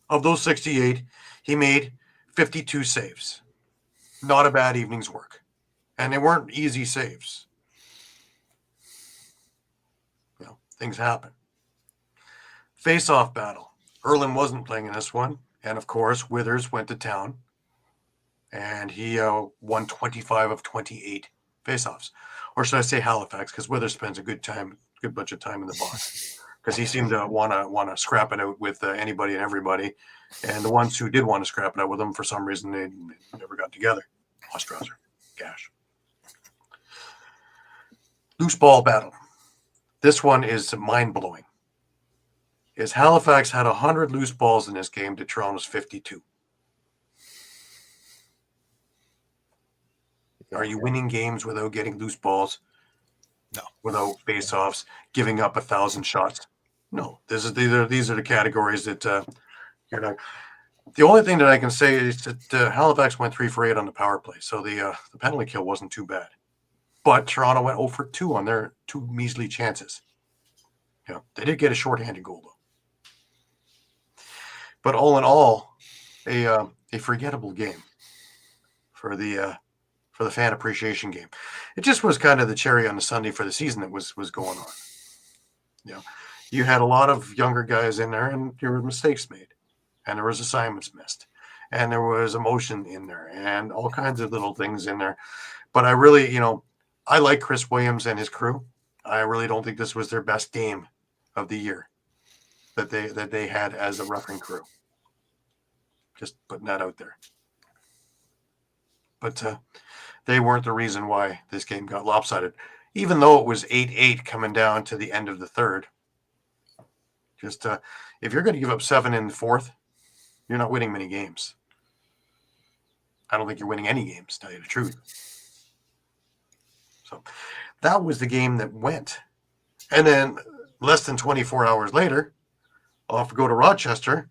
Speaker 1: Of those 68, he made 52 saves. Not a bad evening's work. And they weren't easy saves. You know, things happen. Face-off battle. Erlin wasn't playing in this one. And, of course, Withers went to town. And he won 25 of 28 faceoffs, or should I say Halifax? Because Withers spends a good bunch of time in the box because he seemed to want to scrap it out with anybody and everybody, and the ones who did want to scrap it out with him for some reason they never got together. Ostrauser, Gash. Loose ball battle. This one is mind blowing. Is Halifax had 100 loose balls in this game to Toronto's 52. Are you winning games without getting loose balls?
Speaker 3: No.
Speaker 1: Without face-offs, giving up 1,000 shots? No. These are the categories that you're not. The only thing that I can say is that Halifax went 3 for 8 on the power play, so the penalty kill wasn't too bad. But Toronto went 0 for 2 on their 2 measly chances. They did get a shorthanded goal though. But all in all, a forgettable game for the fan appreciation game. It just was kind of the cherry on the Sunday for the season that was going on. You had a lot of younger guys in there, and there were mistakes made, and there was assignments missed, and there was emotion in there, and all kinds of little things in there. But I really, I like Chris Williams and his crew. I really don't think this was their best game of the year that they had as a roughing crew. Just putting that out there. But they weren't the reason why this game got lopsided, even though it was 8-8 coming down to the end of the third. Just if you're going to give up 7 in the fourth, you're not winning many games. I don't think you're winning any games, to tell you the truth. So that was the game that went. And then less than 24 hours later, I'll have to go to Rochester.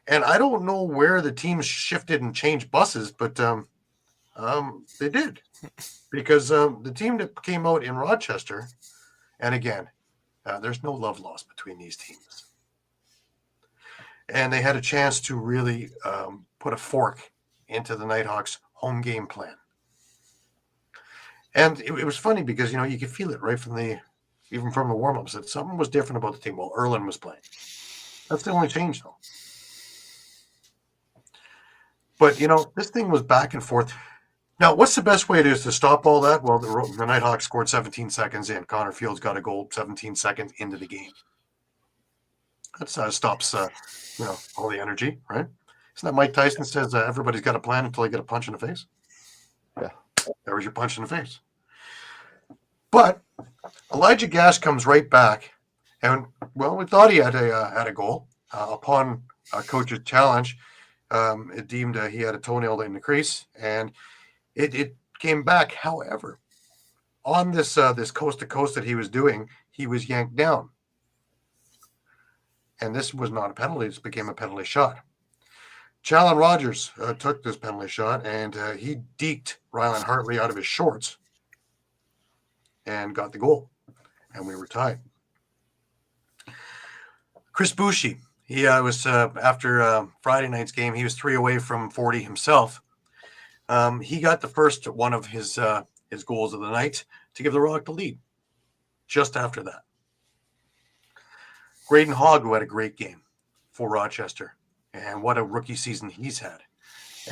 Speaker 1: And I don't know where the teams shifted and changed buses, but they did. Because the team that came out in Rochester, and again, there's no love lost between these teams. And they had a chance to really put a fork into the Nighthawks' home game plan. And it was funny because, you could feel it right even from the warm-ups, that something was different about the team while Erlin was playing. That's the only change, though. But, this thing was back and forth. Now, what's the best way to stop all that? Well, the Nighthawks scored 17 seconds in. Connor Fields got a goal 17 seconds into the game. That stops, all the energy, right? Isn't that Mike Tyson says everybody's got a plan until they get a punch in the face?
Speaker 2: Yeah.
Speaker 1: There was your punch in the face. But Elijah Gash comes right back, and we thought he had a goal upon coach's challenge. It deemed he had a toenail in the crease, and it came back. However, on this coast to coast that he was doing, he was yanked down, and this was not a penalty. This became a penalty shot. Challen Rogers took this penalty shot, and he deked Rylan Hartley out of his shorts and got the goal, and we were tied. Chris Boucher, he was after Friday night's game, he was 3 away from 40 himself. He got the first one of his goals of the night to give the Rock the lead. Just after that, Graydon Hogg, who had a great game for Rochester, and what a rookie season he's had.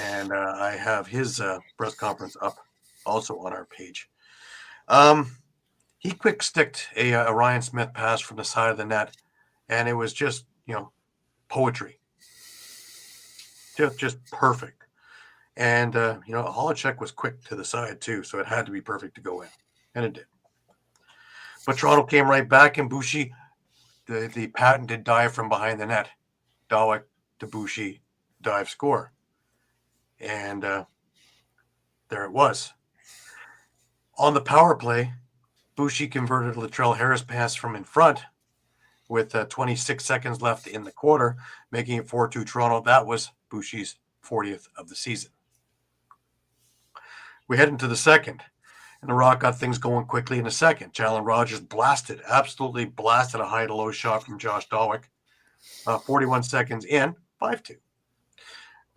Speaker 1: And I have his press conference up also on our page. He quick sticked a Ryan Smith pass from the side of the net, and it was just, poetry. Just perfect. And, Holacek was quick to the side too, so it had to be perfect to go in. And it did. But Toronto came right back, and Boucher, the patented dive from behind the net. Dawick to Boucher, dive, score. And there it was. On the power play, Boucher converted a Latrell Harris pass from in front with 26 seconds left in the quarter, making it 4-2 Toronto. That was Boucher's 40th of the season. We head into the second, and the Rock got things going quickly in the second. Challen Rogers absolutely blasted a high to low shot from Josh Dawick. 41 seconds in, 5-2.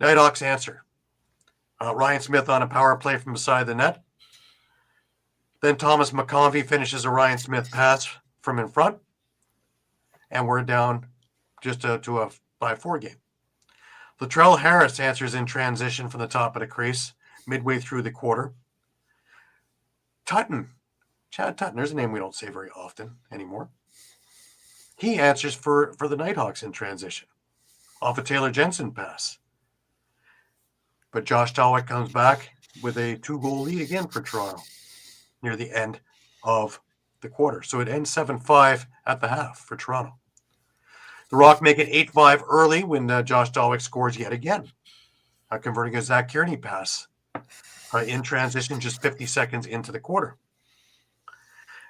Speaker 1: Nighthawks answer. Ryan Smith on a power play from beside the net. Then Thomas McConvey finishes a Ryan Smith pass from in front. And we're down just to a 5-4 game. Latrell Harris answers in transition from the top of the crease midway through the quarter. Tutton, Chad Tutton, there's a name we don't say very often anymore. He answers for the Nighthawks in transition off a Taylor Jensen pass. But Josh Dalwick comes back with a 2-goal lead again for Toronto near the end of the quarter. So it ends 7-5 at the half for Toronto. The Rock make it 8-5 early when Josh Dalwick scores yet again, converting a Zach Kearney pass in transition just 50 seconds into the quarter.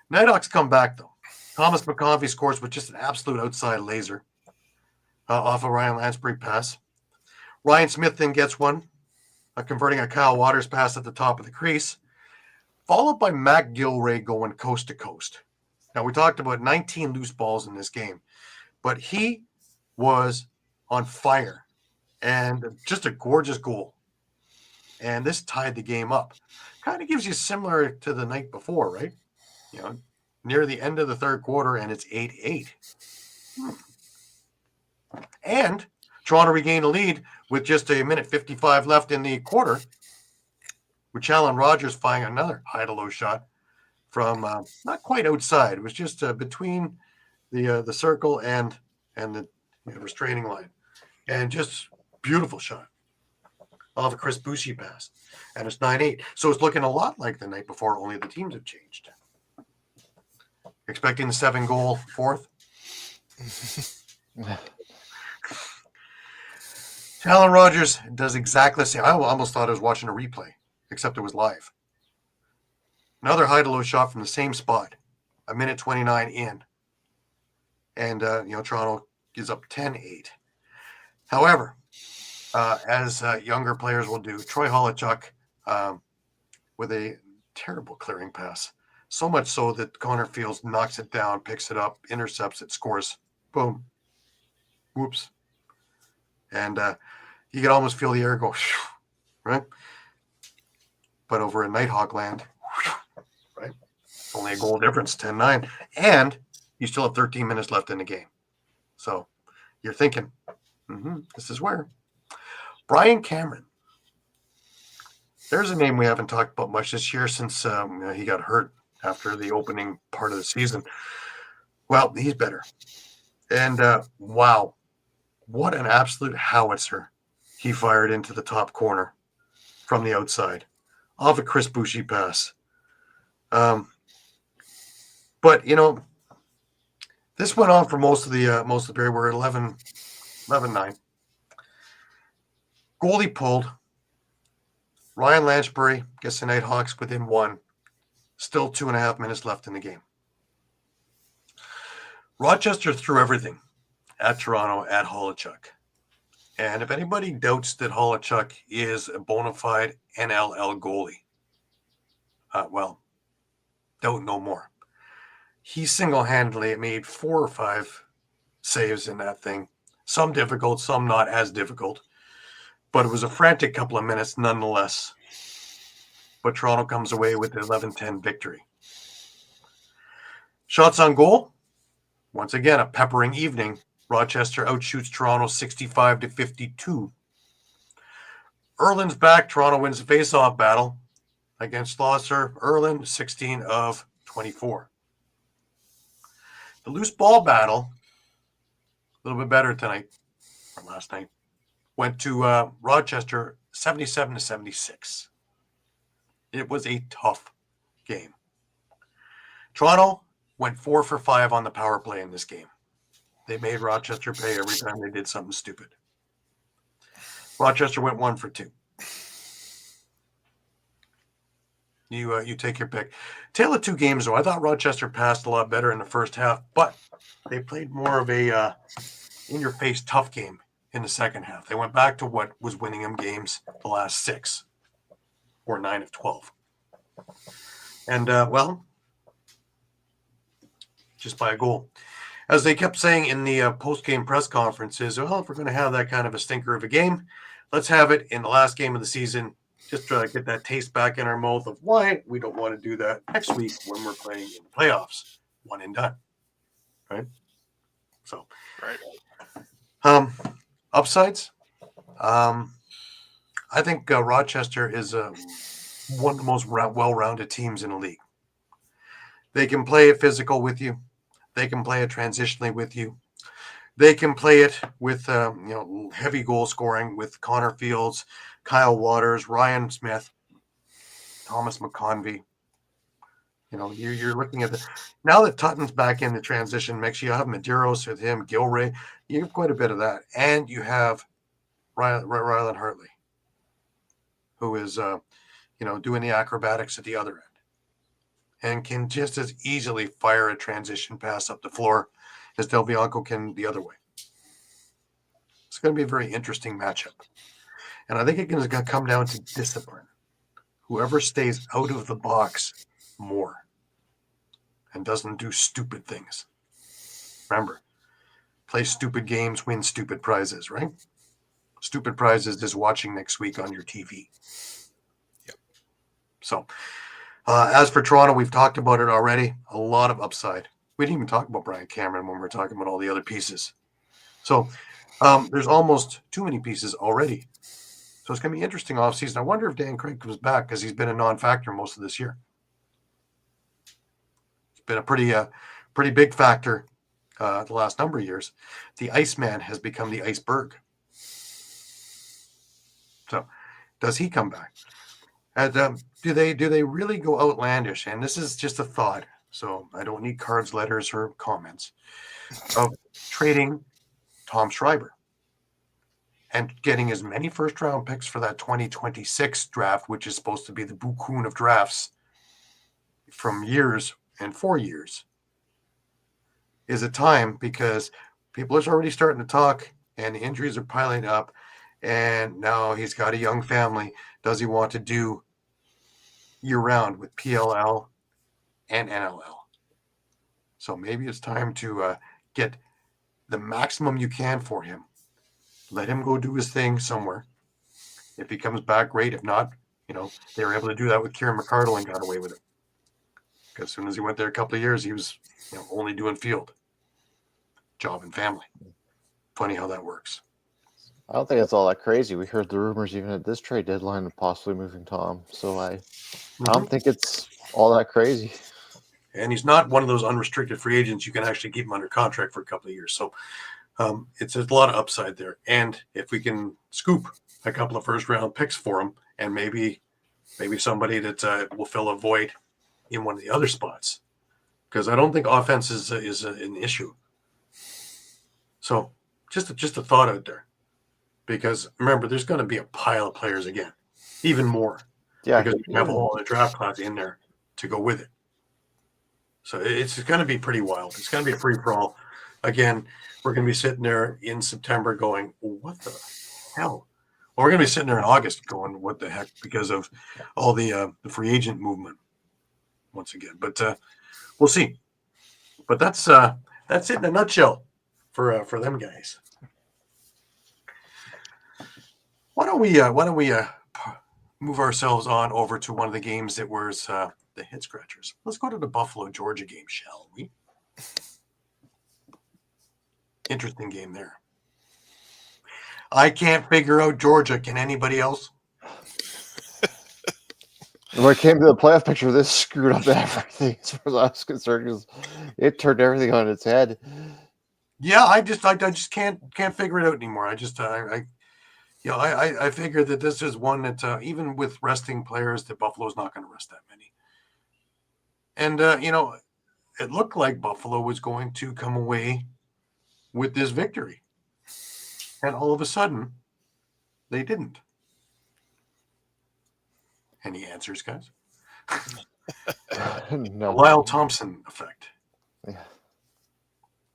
Speaker 1: Nighthawks come back, though. Thomas McConvey scores with just an absolute outside laser off a Ryan Lansbury pass. Ryan Smith then gets one, converting a Kyle Waters pass at the top of the crease, followed by Matt Gilray going coast to coast. Now, we talked about 19 loose balls in this game, but he was on fire and just a gorgeous goal. And this tied the game up. Kind of gives you similar to the night before, right? You know, near the end of the third quarter, and it's 8-8. And Toronto regained a lead with just a minute 55 left in the quarter, with Challen Rogers firing another high-to-low shot from not quite outside. It was just between the circle and the restraining line. And just beautiful shot off a Chris Boucher pass. And it's 9-8. So it's looking a lot like the night before, only the teams have changed. Expecting the 7-goal fourth. Challen Rogers does exactly the same. I almost thought I was watching a replay, except it was live. Another high-to-low shot from the same spot, a minute 29 in. And, Toronto gives up 10-8. However, as younger players will do, Troy Holochuk with a terrible clearing pass. So much so that Connor Fields knocks it down, picks it up, intercepts it, scores. Boom. Whoops. And you can almost feel the air go, right? But over in Nighthawk land, right? Only a goal difference, 10-9. And you still have 13 minutes left in the game. So you're thinking, this is where. Brian Cameron. There's a name we haven't talked about much this year since he got hurt after the opening part of the season. Well, he's better. And wow, what an absolute howitzer he fired into the top corner from the outside off a Chris Boucher pass. But, this went on for most of the period. We're at 11-9. Goalie pulled. Ryan Lansbury gets the Nighthawks within 1. Still 2.5 minutes left in the game. Rochester threw everything at Toronto at Holochuk. And if anybody doubts that Holochuk is a bona fide NLL goalie, don't know more. He single-handedly made 4 or 5 saves in that thing. Some difficult, some not as difficult. But it was a frantic couple of minutes nonetheless. But Toronto comes away with the 11-10 victory. Shots on goal. Once again, a peppering evening. Rochester outshoots Toronto 65-52. Erlin's back. Toronto wins the face-off battle against Slosser. Erlin, 16 of 24. The loose ball battle, a little bit better tonight, or last night, went to Rochester 77-76. It was a tough game. Toronto went 4 for 5 on the power play in this game. They made Rochester pay every time they did something stupid. Rochester went 1 for 2. You take your pick. Tale of two games, though. I thought Rochester passed a lot better in the first half, but they played more of a in-your-face tough game in the second half. They went back to what was winning them games the last 6 or 9 of 12. And, just by a goal. As they kept saying in the post-game press conferences, well, if we're going to have that kind of a stinker of a game, let's have it in the last game of the season, just to get that taste back in our mouth of why we don't want to do that next week when we're playing in the playoffs. One and done. Right? So,
Speaker 3: right.
Speaker 1: Upsides. I think Rochester is one of the most well-rounded teams in the league. They can play it physical with you. They can play it transitionally with you. They can play it with heavy goal scoring with Connor Fields, Kyle Waters, Ryan Smith, Thomas McConvey. You're looking at now that Tutton's back in the transition mix. You have Medeiros with him, Gilray. You have quite a bit of that, and you have Rylan Hartley, who is doing the acrobatics at the other end, and can just as easily fire a transition pass up the floor as Del Bianco can the other way. It's going to be a very interesting matchup. And I think it's going to come down to discipline. Whoever stays out of the box more and doesn't do stupid things. Remember, play stupid games, win stupid prizes, right? Stupid prizes is watching next week on your TV.
Speaker 3: Yep.
Speaker 1: So, as for Toronto, we've talked about it already. A lot of upside. We didn't even talk about Brian Cameron when we were talking about all the other pieces. So, there's almost too many pieces already. So it's going to be interesting offseason. I wonder if Dan Craig comes back because he's been a non-factor most of this year. It's been a pretty big factor the last number of years. The Iceman has become the Iceberg. So does he come back? And do they really go outlandish? And this is just a thought, so I don't need cards, letters, or comments of trading Tom Schreiber and getting as many first-round picks for that 2026 draft, which is supposed to be the Bukun of drafts from years and 4 years, is a time because people are already starting to talk and the injuries are piling up, and now he's got a young family. Does he want to do year-round with PLL and NLL? So maybe it's time to get the maximum you can for him. Let him go do his thing somewhere. If he comes back, great. If not, they were able to do that with Kieran McArdle and got away with it. Because as soon as he went there a couple of years, he was only doing field, job and family. Funny how that works.
Speaker 2: I don't think it's all that crazy. We heard the rumors even at this trade deadline of possibly moving Tom. So I don't think it's all that crazy.
Speaker 1: And he's not one of those unrestricted free agents. You can actually keep him under contract for a couple of years. So it's a lot of upside there. And if we can scoop a couple of first-round picks for him and maybe somebody that will fill a void in one of the other spots, because I don't think offense is an issue. So just a thought out there, because remember, there's going to be a pile of players again, even more, because you have a whole other draft class in there to go with it. So it's going to be pretty wild. It's going to be a free-for-all. Again, we're going to be sitting there in September going, what the hell? Well, we're going to be sitting there in August going, what the heck, because of all the free agent movement once again. But we'll see. But that's it in a nutshell for them guys. Why don't we move ourselves on over to one of the games that was the head scratchers? Let's go to the Buffalo Georgia game, shall we? Interesting game there. I can't figure out Georgia. Can anybody else?
Speaker 2: When it came to the playoff picture, this screwed up everything as far as I was concerned, because it turned everything on its head.
Speaker 1: Yeah, I just can't figure it out anymore. I figure that this is one that even with resting players, that Buffalo's not going to rest that many. And it looked like Buffalo was going to come away with this victory, and all of a sudden, they didn't. Any answers, guys?
Speaker 2: No.
Speaker 1: Lyle Thompson effect.
Speaker 2: Yeah.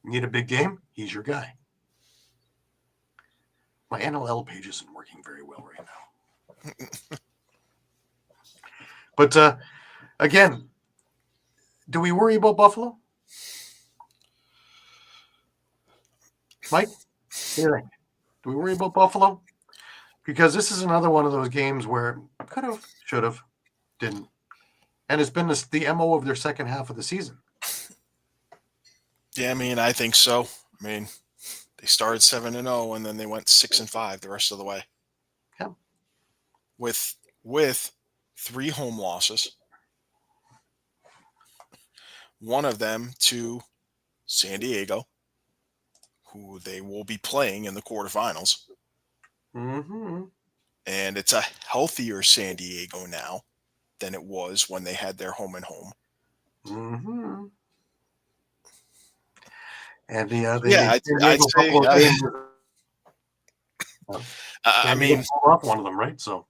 Speaker 1: Need a big game? He's your guy. My NLL page isn't working very well right now. But again, do we worry about Buffalo? Mike, what do you think? Do we worry about Buffalo? Because this is another one of those games where could have, should have, didn't. And it's been the MO of their second half of the season.
Speaker 3: Yeah, I think so. They started 7-0 and then they went 6-5 the rest of the way.
Speaker 1: Yeah.
Speaker 3: With 3 home losses. one of them to San Diego, who they will be playing in the quarterfinals.
Speaker 1: Mm-hmm.
Speaker 3: And it's a healthier San Diego now than it was when they had their home and home.
Speaker 1: Mm-hmm. And the
Speaker 3: Yeah,
Speaker 1: San
Speaker 3: I'd
Speaker 1: Diego
Speaker 3: say.
Speaker 1: Buffalo game,
Speaker 3: I
Speaker 1: San Diego
Speaker 3: mean,
Speaker 1: pulled off one of them, right? So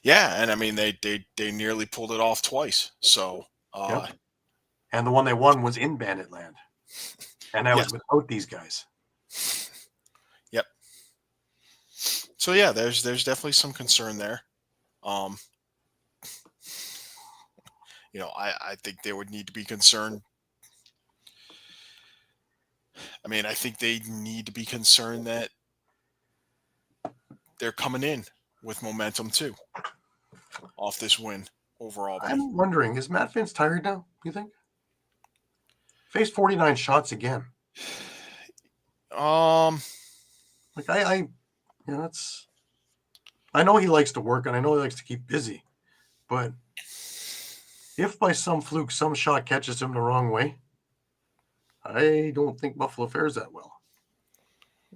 Speaker 3: yeah, and I mean they nearly pulled it off twice. So
Speaker 1: yep. And the one they won was in Bandit Land, and that was
Speaker 3: yes.
Speaker 1: without these guys.
Speaker 3: Yep. So yeah, there's definitely some concern there. You know, I think they would need to be concerned. I mean, I think they need to be concerned that they're coming in with momentum too off this win over Albany.
Speaker 1: I'm wondering, is Matt Vince tired now, you think? Faced 49 shots again. Like I that's. I know he likes to work, and I know he likes to keep busy, but if by some fluke some shot catches him the wrong way, I don't think Buffalo fares that well.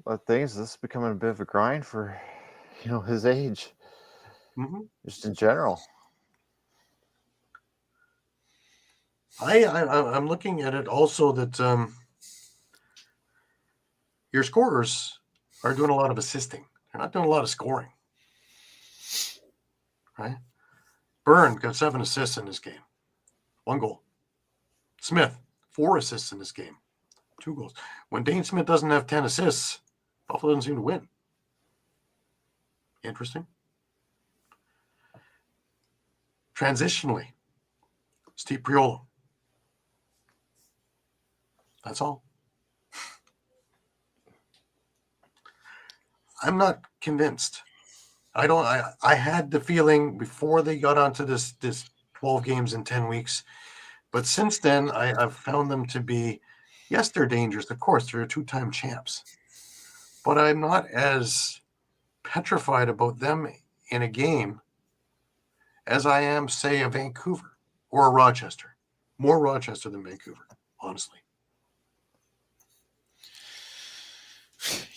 Speaker 2: The thing is, this is becoming a bit of a grind for, his age, just in general.
Speaker 1: I'm looking at it also that your scorers are doing a lot of assisting. They're not doing a lot of scoring, right? Byrne got 7 assists in this game, 1 goal. Smith, 4 assists in this game, 2 goals. When Dane Smith doesn't have 10 assists, Buffalo doesn't seem to win. Interesting. Transitionally, Steve Priolo. That's all. I'm not convinced. I had the feeling before they got onto this 12 games in 10 weeks, but since then I've found them to be, yes, they're dangerous. Of course, they're 2-time champs, but I'm not as petrified about them in a game as I am, say, a Vancouver or a Rochester. More Rochester than Vancouver, honestly.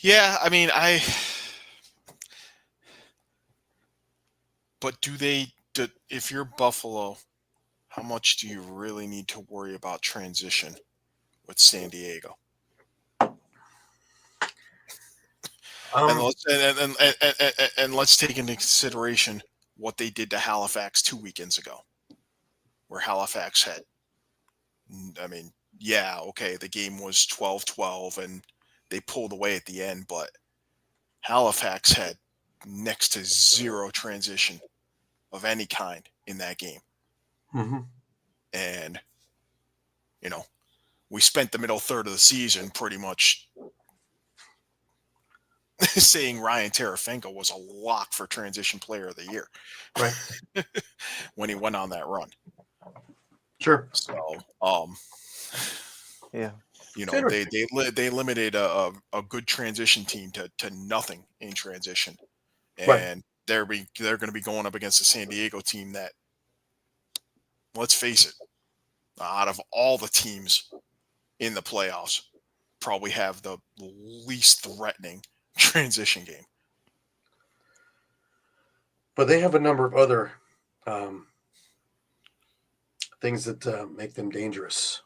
Speaker 3: Yeah, I mean, but if you're Buffalo, how much do you really need to worry about transition with San Diego? And let's take into consideration what they did to Halifax 2 weekends ago, where Halifax had, I mean, yeah, okay, the game was 12-12 and they pulled away at the end, but Halifax had next to zero transition of any kind in that game.
Speaker 1: Mm-hmm.
Speaker 3: And, we spent the middle third of the season pretty much saying Ryan Terafenko was a lock for transition player of the year.
Speaker 1: Right.
Speaker 3: When he went on that run.
Speaker 1: Sure.
Speaker 3: So,
Speaker 2: yeah.
Speaker 3: They limited a good transition team to nothing in transition. And
Speaker 1: right.
Speaker 3: they're going to be going up against a San Diego team that, let's face it, out of all the teams in the playoffs, probably have the least threatening transition game.
Speaker 1: But they have a number of other things that make them dangerous.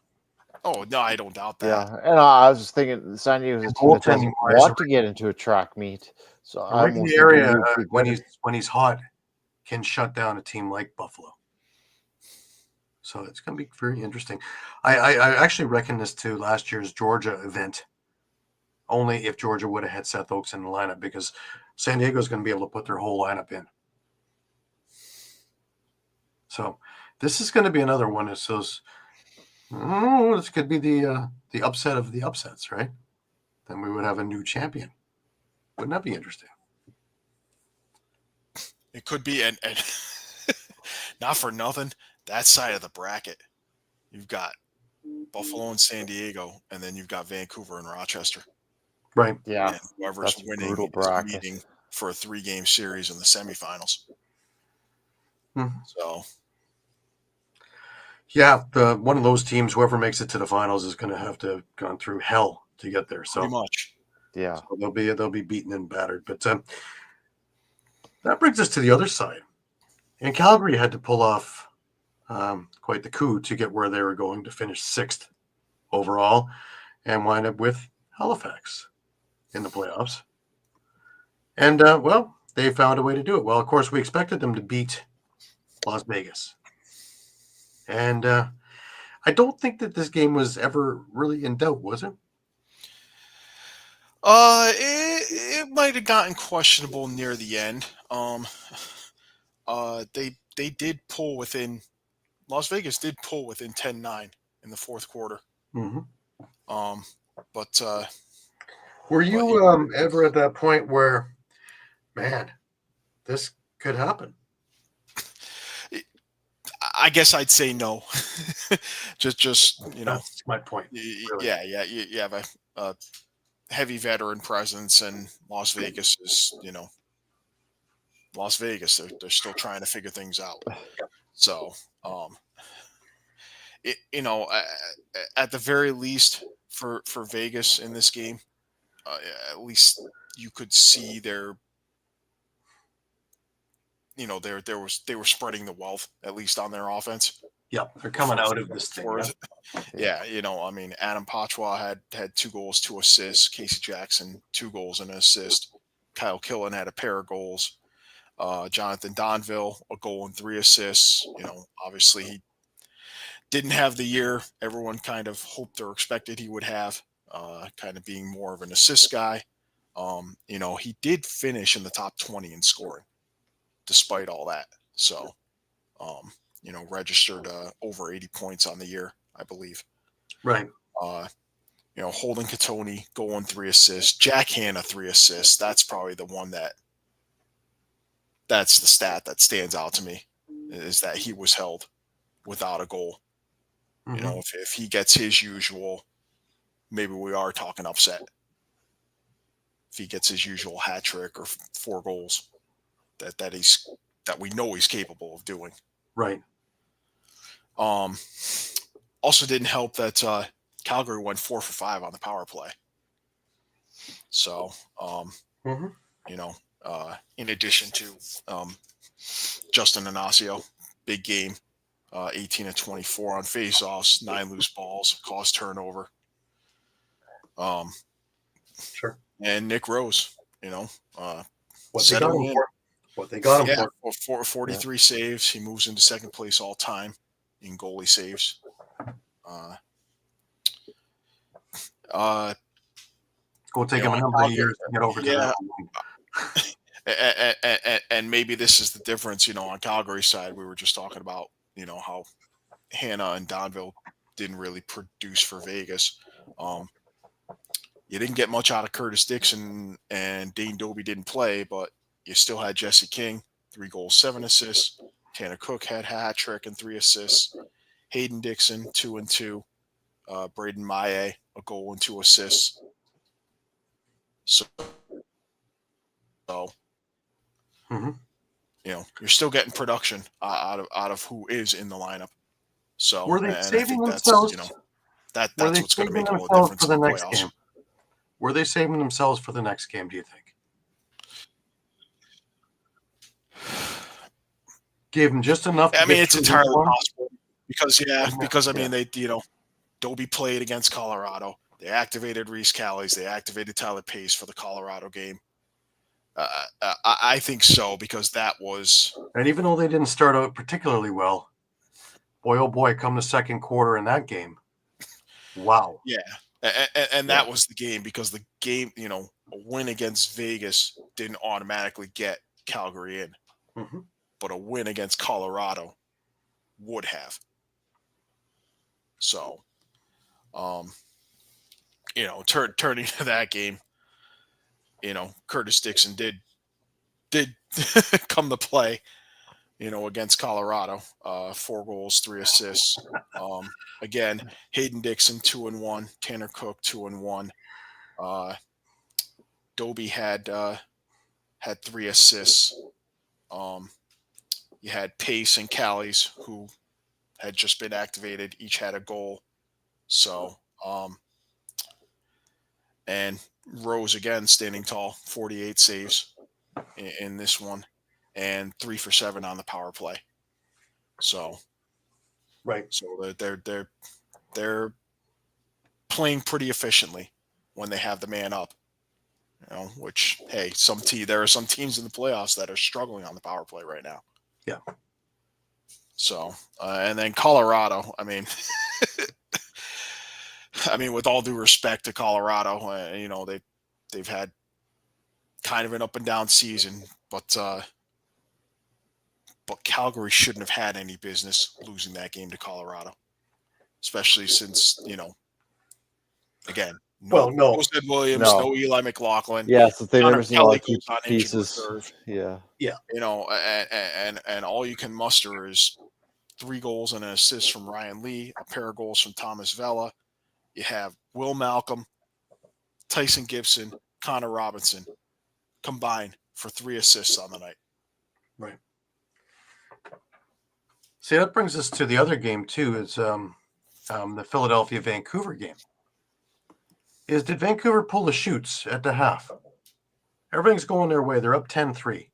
Speaker 3: Oh, no, I don't doubt that.
Speaker 2: Yeah, and I was just thinking San Diego's a team that doesn't want to get into a track meet. So
Speaker 1: right in the area when he's hot can shut down a team like Buffalo. So it's going to be very interesting. I actually reckon this to last year's Georgia event, only if Georgia would have had Seth Oakes in the lineup, because San Diego is going to be able to put their whole lineup in. So this is going to be another one of those. This could be the upset of the upsets, right? Then we would have a new champion. Wouldn't that be interesting?
Speaker 3: It could be, and not for nothing, that side of the bracket, you've got Buffalo and San Diego, and then you've got Vancouver and Rochester.
Speaker 1: Right.
Speaker 2: Yeah.
Speaker 3: And whoever's winning is meeting for a 3-game series in the semifinals.
Speaker 1: Mm-hmm.
Speaker 3: So,
Speaker 1: Yeah, the one of those teams, whoever makes it to the finals, is going to have to have gone through hell to get there. So,
Speaker 3: Pretty much.
Speaker 2: Yeah.
Speaker 1: so they'll be beaten and battered. But that brings us to the other side. And Calgary had to pull off quite the coup to get where they were going to finish 6th overall and wind up with Halifax in the playoffs. And, well, they found a way to do it. Well, of course, we expected them to beat Las Vegas. And I don't think that this game was ever really in doubt, was it?
Speaker 3: It might have gotten questionable near the end. They did pull within. Las Vegas did pull within 10-9 in the fourth quarter.
Speaker 1: Mm-hmm.
Speaker 3: But
Speaker 1: Were you ever at that point where, man, this could happen?
Speaker 3: I guess I'd say no. just you know,
Speaker 1: That's my point. Really.
Speaker 3: yeah. You have a heavy veteran presence, and Las Vegas is, Las Vegas. They're still trying to figure things out. So, at the very least for Vegas in this game, at least you could see they were spreading the wealth, at least on their offense.
Speaker 1: Yeah, they're coming out of this thing.
Speaker 3: Yeah, Adam Patois had 2 goals, 2 assists. Casey Jackson, 2 goals and an assist. Kyle Killen had a pair of goals. Jonathan Donville, a goal and 3 assists. Obviously he didn't have the year everyone kind of hoped or expected he would have, kind of being more of an assist guy. He did finish in the top 20 in scoring despite all that. So, registered over 80 points on the year, I believe.
Speaker 1: Right.
Speaker 3: Holden Katoni, goal and 3 assists. Jack Hanna, 3 assists. That's probably the one that's the stat that stands out to me, is that he was held without a goal.
Speaker 1: Mm-hmm.
Speaker 3: If he gets his usual, maybe we are talking upset. If he gets his usual hat trick or 4 goals, that we know he's capable of doing.
Speaker 1: Right.
Speaker 3: Also didn't help that Calgary went 4 for 5 on the power play. So, in addition to Justin Anasio, big game, 18 of 24 on faceoffs, 9 loose balls, caused turnover.
Speaker 1: Sure.
Speaker 3: And Nick Rose,
Speaker 1: what they got him for. What they got him
Speaker 3: for 43 saves. He moves into second place all time in goalie saves.
Speaker 1: Go take him a number of years to get over to
Speaker 3: that. And maybe this is the difference, on Calgary's side. We were just talking about, how Hanna and Donville didn't really produce for Vegas. You didn't get much out of Curtis Dixon, and Dane Doby didn't play, but you still had Jesse King, 3 goals, 7 assists. Tanner Cook had a hat trick and 3 assists. Hayden Dixon, 2 and 2. Braden Maillet, a goal and 2 assists. So you're still getting production out of who is in the lineup. So
Speaker 1: were they saving themselves?
Speaker 3: That's what's going to make all the difference
Speaker 1: for the
Speaker 3: in the
Speaker 1: next
Speaker 3: playoffs.
Speaker 1: game. Were they saving themselves for the next game, do you think? Gave them just enough.
Speaker 3: I mean, it's entirely possible because they, Doby played against Colorado. They activated Reese Callies. They activated Tyler Pace for the Colorado game. I think so, because that was.
Speaker 1: And even though they didn't start out particularly well, boy, oh boy, come the second quarter in that game. Wow.
Speaker 3: Yeah. And that was the game, because the game, a win against Vegas didn't automatically get Calgary in.
Speaker 1: Mm-hmm.
Speaker 3: But a win against Colorado would have. So, turning to that game, Curtis Dixon did come to play, against Colorado. 4 goals, 3 assists. Again, Hayden Dixon, 2 and 1. Tanner Cook, 2 and 1. Doby had 3 assists. You had Pace and Callies, who had just been activated. Each had a goal. So, and Rose again standing tall, 48 saves in this one, and 3 for 7 on the power play. So,
Speaker 1: Right.
Speaker 3: so they're playing pretty efficiently when they have the man up. You know, which, hey, there are some teams in the playoffs that are struggling on the power play right now.
Speaker 1: Yeah.
Speaker 3: So, and then Colorado, I mean, with all due respect to Colorado, you know, they've had kind of an up and down season, but Calgary shouldn't have had any business losing that game to Colorado, especially since, you know, again, no Ed Williams, no Eli McLaughlin.
Speaker 2: Yeah, so they've
Speaker 3: Connor
Speaker 2: never seen a lot of
Speaker 3: Kelly
Speaker 2: key
Speaker 3: goes on injured
Speaker 2: pieces.
Speaker 3: reserve.
Speaker 2: Yeah.
Speaker 1: Yeah.
Speaker 3: You know, and all you can muster is 3 goals and an assist from Ryan Lee, a pair of goals from Thomas Vella. You have Will Malcolm, Tyson Gibson, Connor Robinson combined for 3 assists on the night.
Speaker 1: Right. See, that brings us to the other game too. Is the Philadelphia-Vancouver game. Did Vancouver pull the shoots at the half? Everything's going their way. They're up 10-3.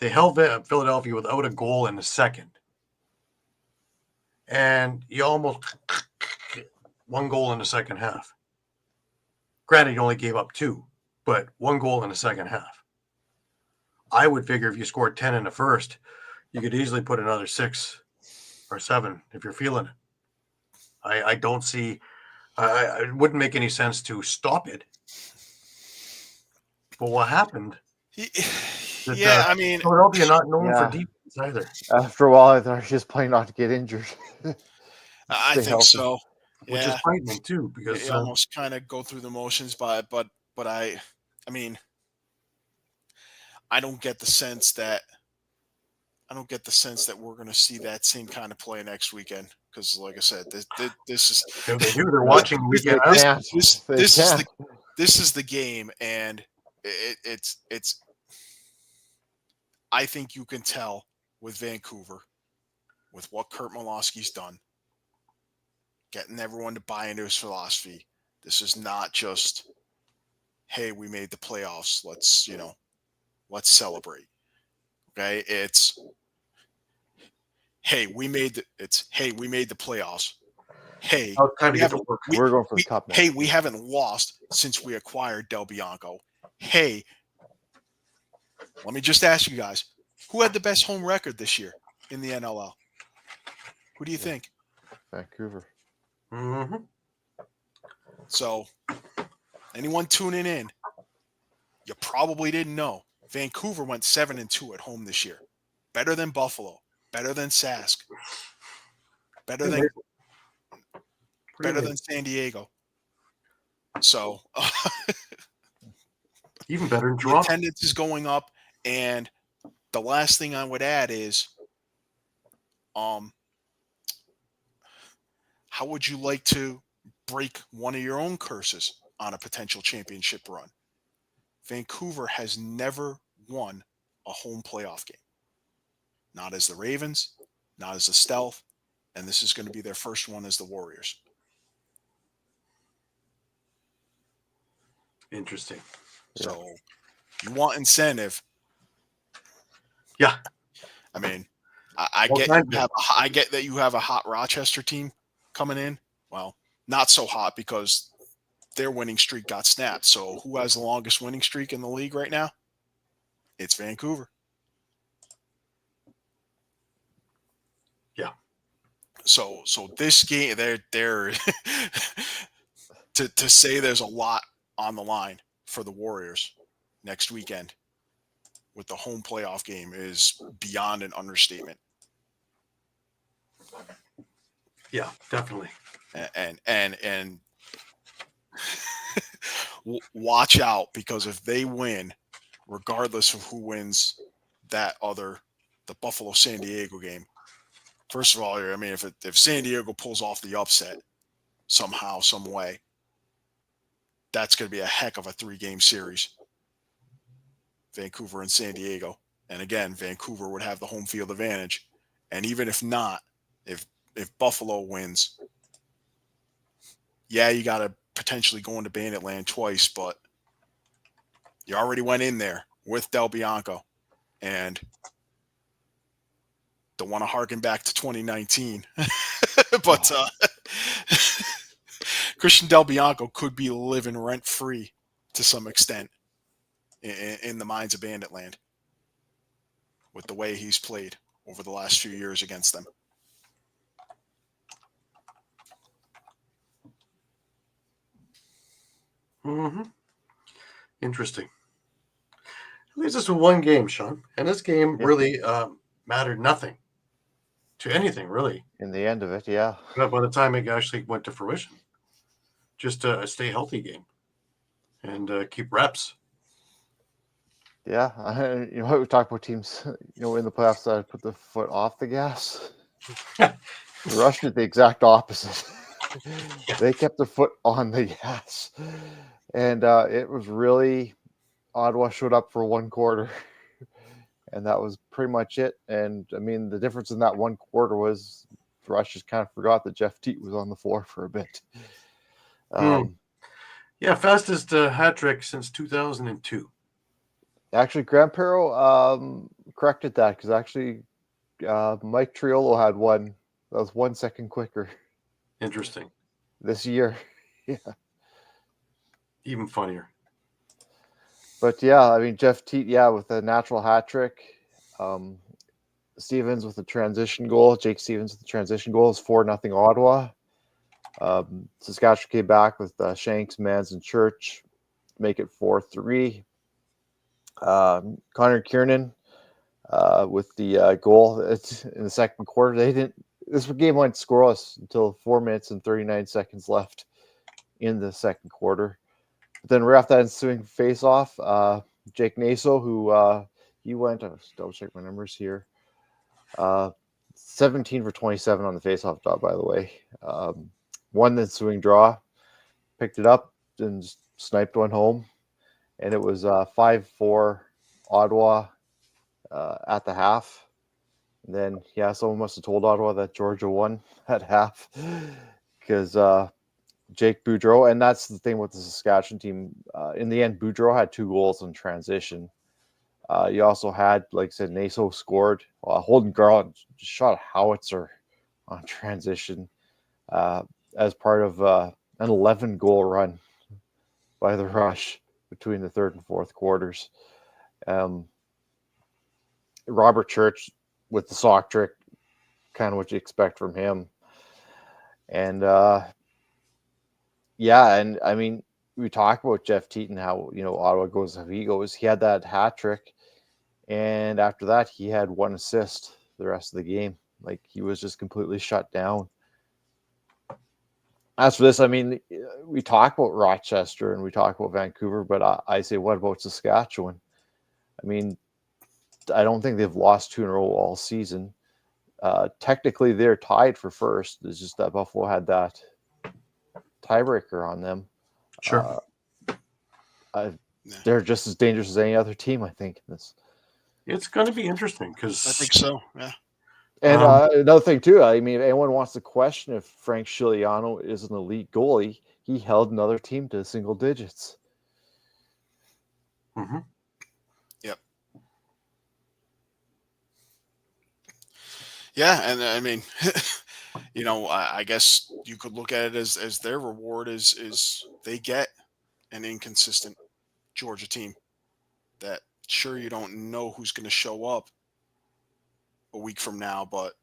Speaker 1: They held Philadelphia without a goal in the second. And you almost 1 goal in the second half. Granted, you only gave up 2, but 1 goal in the second half. I would figure if you scored 10 in the first, you could easily put another 6 or 7 if you're feeling it. I don't see. It wouldn't make any sense to stop it. But what happened? Philadelphia not known for defense either.
Speaker 2: After a while, I thought he was playing not to get injured.
Speaker 3: I think
Speaker 2: healthy.
Speaker 3: so.
Speaker 1: Which is frightening too, because
Speaker 3: they almost kind of go through the motions, but I don't get the sense that we're going to see that same kind of play next weekend. Because, like I said, this is
Speaker 1: they do. They're watching weekend.
Speaker 3: This is the game, and it's. I think you can tell with Vancouver, with what Kurt Malosky's done, getting everyone to buy into his philosophy. This is not just, hey, we made the playoffs. Let's celebrate. Okay, it's hey, we made the playoffs. Hey,
Speaker 2: we're going for the cup now.
Speaker 3: Hey, we haven't lost since we acquired Del Bianco. Hey, let me just ask you guys, who had the best home record this year in the NLL? Who do you think?
Speaker 2: Vancouver.
Speaker 1: Mm-hmm.
Speaker 3: So, anyone tuning in, you probably didn't know Vancouver went 7-2 at home this year. Better than Buffalo. Better than Sask. Better than San Diego. So,
Speaker 1: even better than
Speaker 3: the
Speaker 1: Toronto.
Speaker 3: attendance is going up, and the last thing I would add is, how would you like to break one of your own curses on a potential championship run? Vancouver has never won a home playoff game. Not as the Ravens, not as the Stealth, and this is going to be their first one as the Warriors.
Speaker 1: Interesting.
Speaker 3: So you want incentive.
Speaker 1: Yeah.
Speaker 3: I mean, I get that you have a hot Rochester team coming in. Well, not so hot because their winning streak got snapped. So who has the longest winning streak in the league right now? It's Vancouver.
Speaker 1: Yeah.
Speaker 3: So this game, they're to say there's a lot on the line for the Warriors next weekend with the home playoff game is beyond an understatement.
Speaker 1: Yeah, definitely.
Speaker 3: And watch out, because if they win, regardless of who wins the Buffalo San Diego game, first of all, I mean, if San Diego pulls off the upset somehow, some way, that's going to be a heck of a 3-game series. Vancouver and San Diego. And again, Vancouver would have the home field advantage. And even if not, if if Buffalo wins, yeah, you got to potentially go into Bandit Land twice, but you already went in there with Del Bianco, and don't want to harken back to 2019, but Christian Del Bianco could be living rent free to some extent in the minds of Bandit Land with the way he's played over the last few years against them.
Speaker 1: Mm-hmm. Interesting. It leaves us with one game, Shawn, and this game really mattered nothing to anything, really.
Speaker 2: In the end of it, yeah.
Speaker 1: But by the time it actually went to fruition, just a stay healthy game and keep reps.
Speaker 2: Yeah, you know, we talk about teams, you know, in the playoffs that put the foot off the gas. The Rush did the exact opposite. They kept the foot on the gas, and it was really Ottawa showed up for one quarter, and that was pretty much it. And I mean, the difference in that one quarter was the Rush just kind of forgot that Jeff Teat was on the floor for a bit.
Speaker 1: Yeah, fastest hat trick since 2002.
Speaker 2: Actually, Graham Perro corrected that because actually Mike Triolo had one that was 1 second quicker
Speaker 1: Interesting.
Speaker 2: this year. Yeah.
Speaker 1: Even funnier.
Speaker 2: But yeah, I mean, Jeff Teat, yeah, with a natural hat trick. Stevens with the transition goal. Jake Stevens with the transition goal is 4-0 Ottawa. Saskatchewan came back with Shanks, Mans, and Church to make it 4-3. Connor Kiernan with the goal in the second quarter. This game went scoreless until 4 minutes and 39 seconds left in the second quarter. But then right after that ensuing face-off, Jake Naso, who he went, I'll double check my numbers here, 17 for 27 on the face-off job, by the way. Won the ensuing draw, picked it up, and sniped one home. And it was 5-4 Ottawa at the half. And then, yeah, someone must have told Ottawa that Georgia won at half because Jake Boudreau, and that's the thing with the Saskatchewan team. In the end, Boudreau had 2 goals in transition. You also had, like I said, Naso scored. Holden Garland shot a howitzer on transition as part of an 11-goal run by the Rush between the third and fourth quarters. Robert Church with the sock trick, kind of what you expect from him. And yeah, and I mean, we talk about Jeff Teat and how, you know, Ottawa goes how he goes. He had that hat trick, and after that, he had 1 assist the rest of the game. Like, he was just completely shut down. As for this, I mean, we talk about Rochester and we talk about Vancouver, but I say, what about Saskatchewan? I mean, I don't think they've lost 2 in a row all season. Technically, they're tied for first. It's just that Buffalo had that tiebreaker on them.
Speaker 1: Sure.
Speaker 2: They're just as dangerous as any other team, I think. In this,
Speaker 1: It's going to be interesting because
Speaker 3: I think so. Yeah.
Speaker 2: and another thing too. I mean, if anyone wants to question if Frank Chiliano is an elite goalie, he held another team to single digits.
Speaker 1: Mm-hmm.
Speaker 3: Yep. Yeah, and I mean, you know, I guess you could look at it as their reward is they get an inconsistent Georgia team that sure you don't know who's going to show up a week from now, but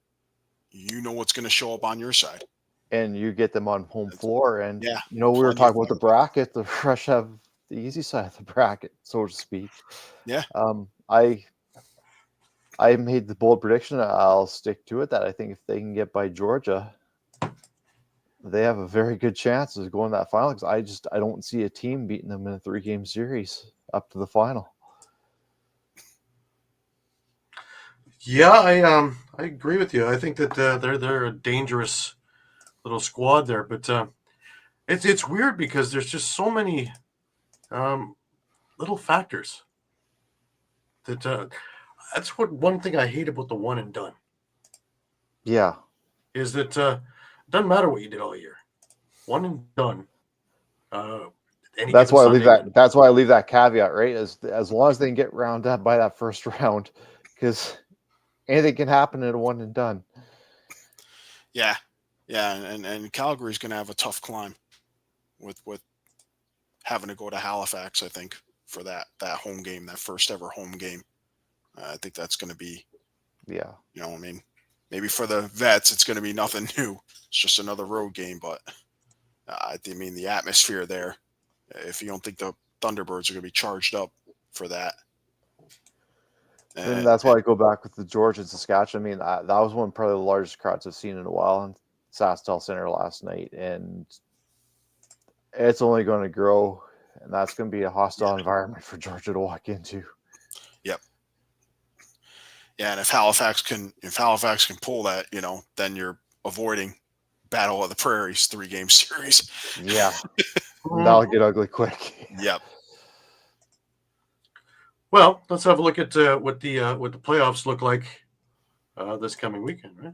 Speaker 3: you know what's going to show up on your side. And
Speaker 2: you get them on home floor. And,
Speaker 3: yeah,
Speaker 2: you know, we were talking about the bracket. The Rush have the easy side of the bracket, so to speak.
Speaker 3: Yeah.
Speaker 2: I made the bold prediction. I'll stick to it that I think if they can get by Georgia, they have a very good chance of going to that final because I don't see a team beating them in a 3-game series up to the final.
Speaker 1: Yeah, I agree with you. I think that they're a dangerous little squad there, but it's weird because there's just so many little factors that that's one thing I hate about the one and done.
Speaker 2: Yeah,
Speaker 1: is that it doesn't matter what you did all year. One and done.
Speaker 2: That's why I leave that. That's why I leave that caveat, right? As long as they can get round up by that first round, because anything can happen in a one and done.
Speaker 3: Yeah, and Calgary's going to have a tough climb with having to go to Halifax, I think, for that home game, that first ever home game. I think that's going to be,
Speaker 2: yeah.
Speaker 3: I mean, maybe for the vets, it's going to be nothing new. It's just another road game, but I mean, the atmosphere there, if you don't think the Thunderbirds are going to be charged up for that.
Speaker 2: And that's why I go back with the George and Saskatchewan. I mean, that was one probably the largest crowds I've seen in a while in SaskTel Center last night, and it's only going to grow, and that's going to be a hostile environment for Georgia to walk into.
Speaker 3: Yep. Yeah, and if Halifax can pull that, then you're avoiding Battle of the Prairies 3-game series.
Speaker 2: Yeah, that'll get ugly quick.
Speaker 3: Yep.
Speaker 1: Well, let's have a look at what the playoffs look like this coming weekend, right?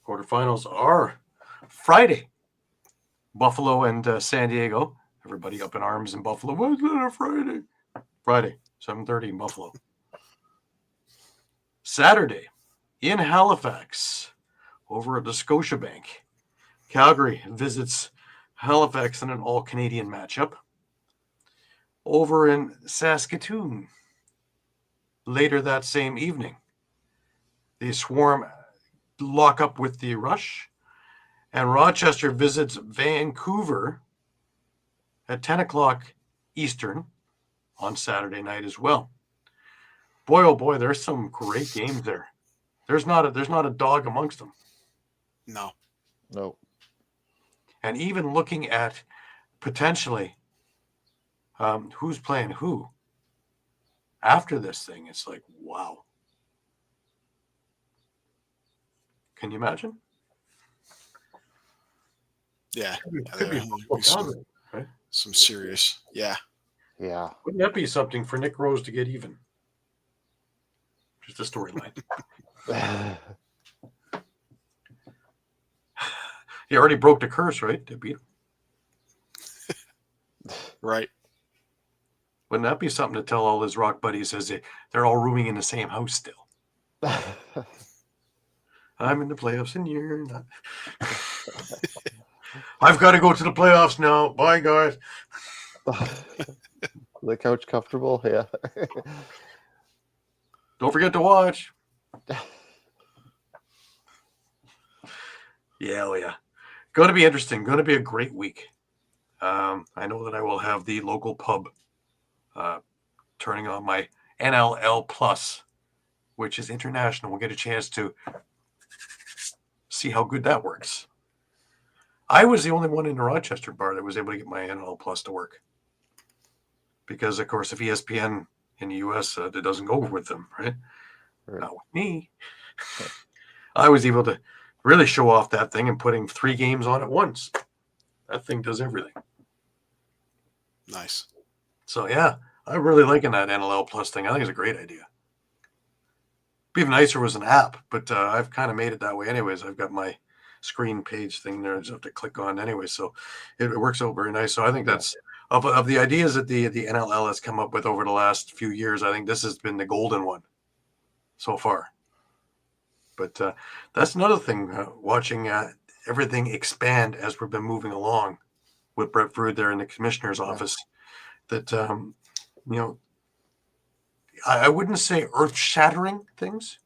Speaker 1: Quarterfinals are Friday. Buffalo and San Diego. Everybody up in arms in Buffalo. Why is that a Friday? Friday, 7:30 in Buffalo. Saturday in Halifax over at the Scotiabank. Calgary visits Halifax in an all-Canadian matchup. Over in Saskatoon later that same evening, the Swarm lock up with the Rush, and Rochester visits Vancouver at 10 o'clock Eastern on Saturday night as well. Boy, oh boy, there's some great games there. There's not a dog amongst them.
Speaker 3: No.
Speaker 1: And even looking at potentially who's playing who after this thing, it's like, wow. Can you imagine?
Speaker 3: Yeah.
Speaker 1: Could be right?
Speaker 3: Some serious. Yeah.
Speaker 2: Yeah.
Speaker 1: Wouldn't that be something for Nick Rose to get even? Just a storyline. He already broke the curse, right? To beat him.
Speaker 3: Right.
Speaker 1: Wouldn't that be something to tell all his rock buddies as they're all rooming in the same house still? I'm in the playoffs and you're not. I've got to go to the playoffs now. Bye, guys.
Speaker 2: The couch comfortable? Yeah.
Speaker 1: Don't forget to watch. Yeah, oh yeah. Going to be interesting. Going to be a great week. I know that I will have the local pub turning on my NLL Plus, which is international. We'll get a chance to see how good that works. I was the only one in the Rochester bar that was able to get my NLL Plus to work. Because, of course, if ESPN in the U.S., it doesn't go with them, right? Not with me. I was able to really show off that thing and putting 3 games on at once. That thing does everything.
Speaker 3: Nice.
Speaker 1: So, yeah, I'm really liking that NLL Plus thing. I think it's a great idea. Be even nicer was an app, but I've kind of made it that way anyways. I've got my screen page thing there I just have to click on anyway. So it works out very nice. So I think that's of the ideas that the NLL has come up with over the last few years, I think this has been the golden one so far. But that's another thing, watching everything expand as we've been moving along with Brett Brood there in the commissioner's office, that, I wouldn't say earth-shattering things,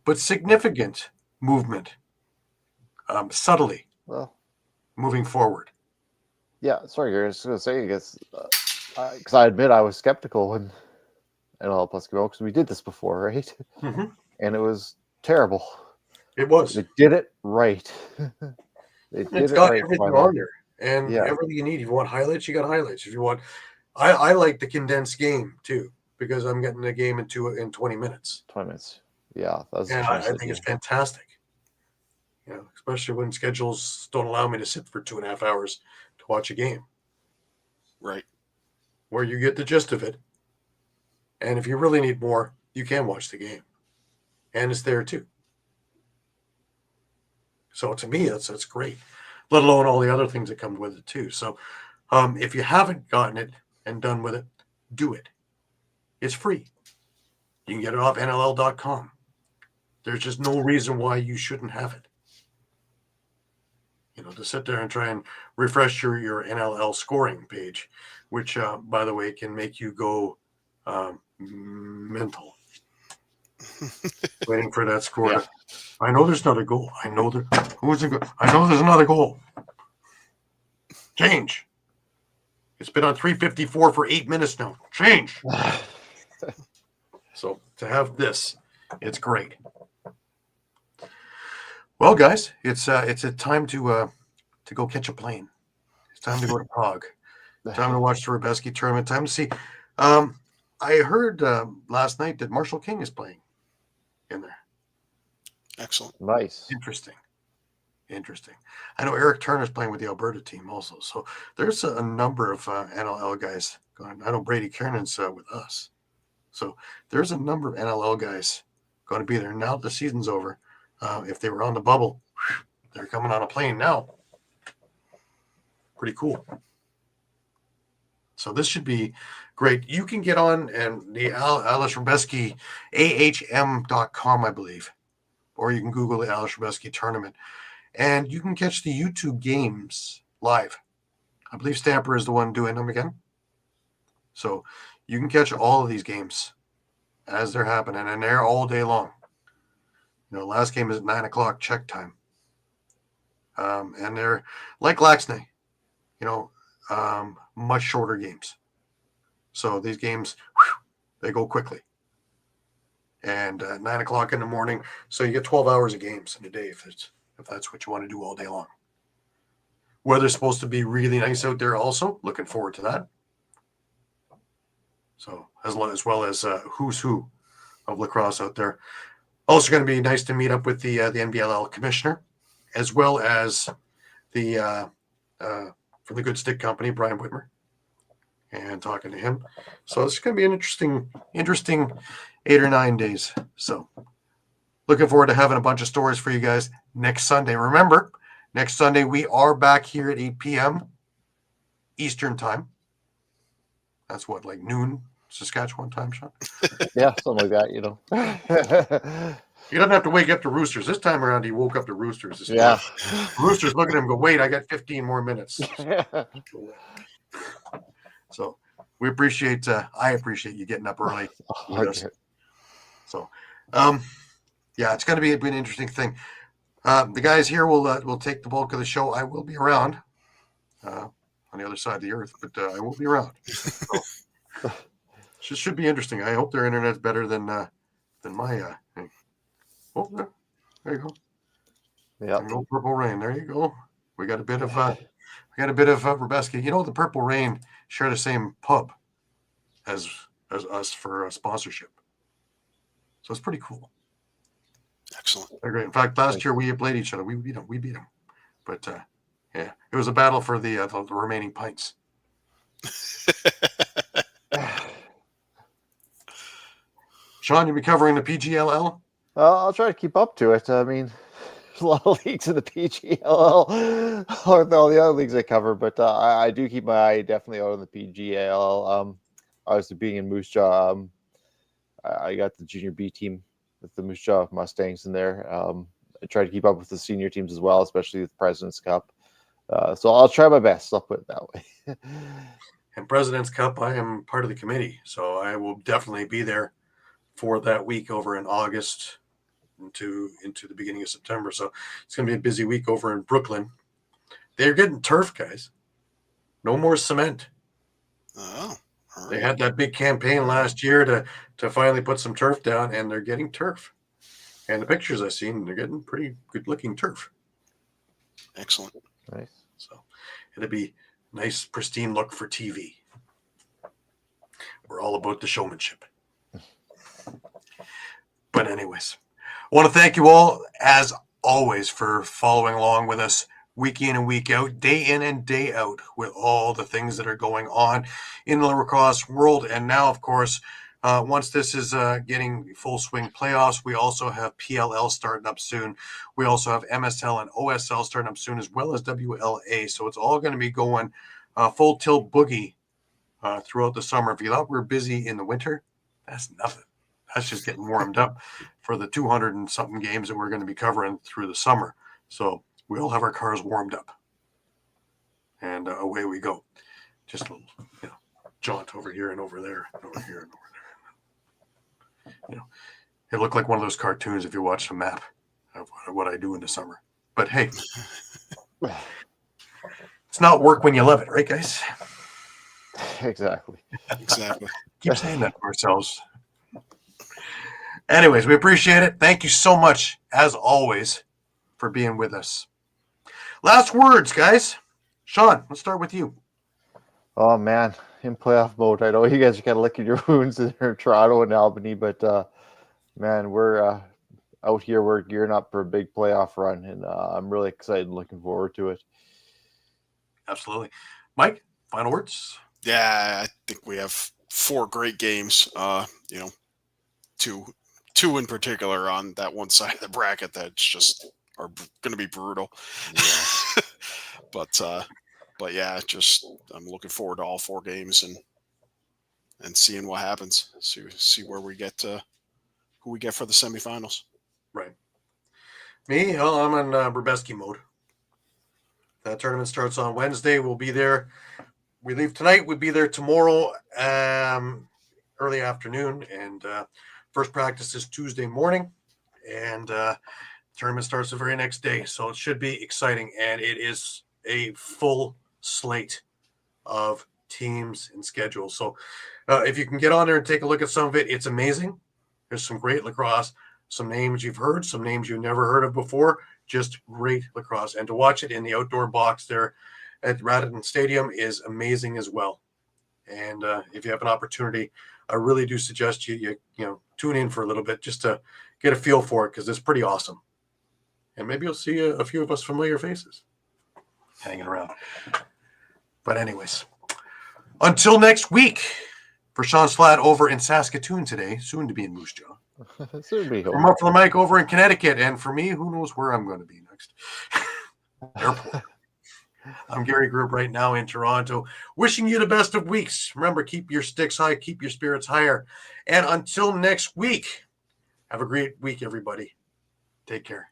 Speaker 1: but significant movement, subtly moving forward.
Speaker 2: Yeah, sorry, I was going to say, because I admit I was skeptical when NLL Plus came out, because we did this before, right?
Speaker 1: Mm-hmm.
Speaker 2: And it was terrible.
Speaker 1: It was.
Speaker 2: They did it right.
Speaker 1: It's got everything on there, and everything you need. If you want highlights, you got highlights. If you want, I like the condensed game too, because I'm getting the game in 20 minutes.
Speaker 2: 20 minutes. Yeah, that's.
Speaker 1: And I think it's fantastic. Especially when schedules don't allow me to sit for 2.5 hours to watch a game.
Speaker 3: Right.
Speaker 1: Where you get the gist of it, and if you really need more, you can watch the game, and it's there too. So to me, that's great, let alone all the other things that come with it too. So if you haven't gotten it and done with it, do it. It's free. You can get it off NLL.com. There's just no reason why you shouldn't have it. To sit there and try and refresh your NLL scoring page, which, by the way, can make you go mental. Waiting for that score.
Speaker 2: Yeah.
Speaker 1: I know there's not a goal. I know I know there's another goal. Change. It's been on 354 for 8 minutes now. Change. So to have this, it's great. Well, guys, it's a time to go catch a plane. It's time to go to Prague. Time to watch the Rubeski tournament. Time to see. I heard last night that Marshall King is playing in there.
Speaker 3: Excellent.
Speaker 2: Nice.
Speaker 1: Interesting. I know Eric Turner's playing with the Alberta team also. So there's a number of NLL guys going. I know Brady Kiernan's with us. So there's a number of NLL guys going to be there. Now the season's over. If they were on the bubble, they're coming on a plane now. Pretty cool. So this should be great. You can get on and the Alice Rubeski, AHM.com, I believe. Or you can Google the Alice Rubeski tournament. And you can catch the YouTube games live. I believe Stamper is the one doing them again. So you can catch all of these games as they're happening. And they're all day long. Last game is at 9 o'clock check time. And they're like Laxney, much shorter games. So these games, they go quickly. And 9 o'clock in the morning. So you get 12 hours of games in a day if that's what you want to do all day long. Weather's supposed to be really nice out there also. Looking forward to that. So as well as who's who of lacrosse out there. Also going to be nice to meet up with the NBLL commissioner, as well as the from the Good Stick Company, Brian Whitmer, and talking to him. So it's going to be an interesting 8 or 9 days. So looking forward to having a bunch of stories for you guys next Sunday. Remember, next Sunday we are back here at 8 p.m. Eastern time. That's what, like noon Saskatchewan time, Shawn?
Speaker 2: Yeah, something like that,
Speaker 1: He doesn't have to wake up to Roosters. This time around, he woke up to Roosters.
Speaker 2: Yeah.
Speaker 1: Roosters look at him and go, wait, I got 15 more minutes. So I appreciate you getting up early.
Speaker 2: Okay.
Speaker 1: So, yeah, it's going to be an interesting thing. The guys here will take the bulk of the show. I will be around on the other side of the earth, but I will be around. So, should be interesting. I hope their internet's better than my. Oh, there you go.
Speaker 2: Yeah.
Speaker 1: No Purple Rain. There you go. We got a bit of Rubeski. The Purple Rain share the same pub as us for sponsorship. So it's pretty cool.
Speaker 3: Excellent.
Speaker 1: They're great. In fact, last year we played each other. We beat them. But yeah, it was a battle for the remaining pints. Shawn, you be covering the PGLL?
Speaker 2: I'll try to keep up to it. I mean, there's a lot of leagues in the PGLL or all the other leagues I cover, but I do keep my eye definitely out on the PGLL. Obviously, being in Moose Jaw, I got the junior B team with the Moose Jaw Mustangs in there. I try to keep up with the senior teams as well, especially with the President's Cup. So I'll try my best. I'll put it that way.
Speaker 1: And President's Cup, I am part of the committee, so I will definitely be there for that week over in August into the beginning of September. So it's going to be a busy week over in Brooklyn. They're getting turf, guys. No more cement.
Speaker 3: Oh,
Speaker 1: They had that big campaign last year to finally put some turf down, and they're getting turf. And the pictures I've seen, they're getting pretty good-looking turf.
Speaker 3: Excellent.
Speaker 2: Nice.
Speaker 1: So it'll be a nice, pristine look for TV. We're all about the showmanship. But anyways, I want to thank you all, as always, for following along with us week in and week out, day in and day out, with all the things that are going on in the lacrosse world. And now, of course, Once this is getting full swing playoffs, we also have PLL starting up soon. We also have MSL and OSL starting up soon, as well as WLA. So it's all going to be going full tilt boogie throughout the summer. If you thought we were busy in the winter, that's nothing. That's just getting warmed up for the 200 and something games that we're going to be covering through the summer. So we'll have our cars warmed up. And away we go. Just a little, jaunt over here and over there, and over here and over there. It looked like one of those cartoons if you watch the map of what I do in the summer. But hey, it's not work when you love it, right, guys?
Speaker 2: Exactly.
Speaker 3: Exactly.
Speaker 1: Keep saying that to ourselves. Anyways, we appreciate it. Thank you so much, as always, for being with us. Last words, guys. Shawn, let's start with you.
Speaker 2: Oh man, in playoff mode. I know you guys are kind of licking your wounds in Toronto and Albany, but man, we're out here. We're gearing up for a big playoff run, and I'm really excited and looking forward to it.
Speaker 1: Absolutely. Mike, final words?
Speaker 3: Yeah, I think we have 4 great games. Two in particular on that one side of the bracket that's just are going to be brutal.
Speaker 2: Yeah.
Speaker 3: But yeah, just I'm looking forward to all 4 games and seeing what happens. See where we get who we get for the semifinals.
Speaker 1: Right. Me, I'm in Brubeski mode. That tournament starts on Wednesday. We'll be there. We leave tonight. We'll be there tomorrow, early afternoon, and first practice is Tuesday morning, and tournament starts the very next day. So it should be exciting, and it is a full slate of teams and schedules. So if you can get on there and take a look at some of it, it's amazing. There's some great lacrosse, some names you've heard, some names you've never heard of before. Just great lacrosse, and to watch it in the outdoor box there at Radisson Stadium is amazing as well. And if you have an opportunity, I really do suggest you tune in for a little bit just to get a feel for it, because it's pretty awesome. And maybe you'll see a few of us familiar faces hanging around. But anyways, until next week, for Shawn Slaght over in Saskatoon today, soon to be in Moose Jaw.
Speaker 2: Soon be
Speaker 1: For
Speaker 2: home.
Speaker 1: Muffler Mike over in Connecticut, and for me, who knows where I'm going to be next. Airport. I'm Gary Groob right now in Toronto, wishing you the best of weeks. Remember, keep your sticks high, keep your spirits higher. And until next week, have a great week, everybody. Take care.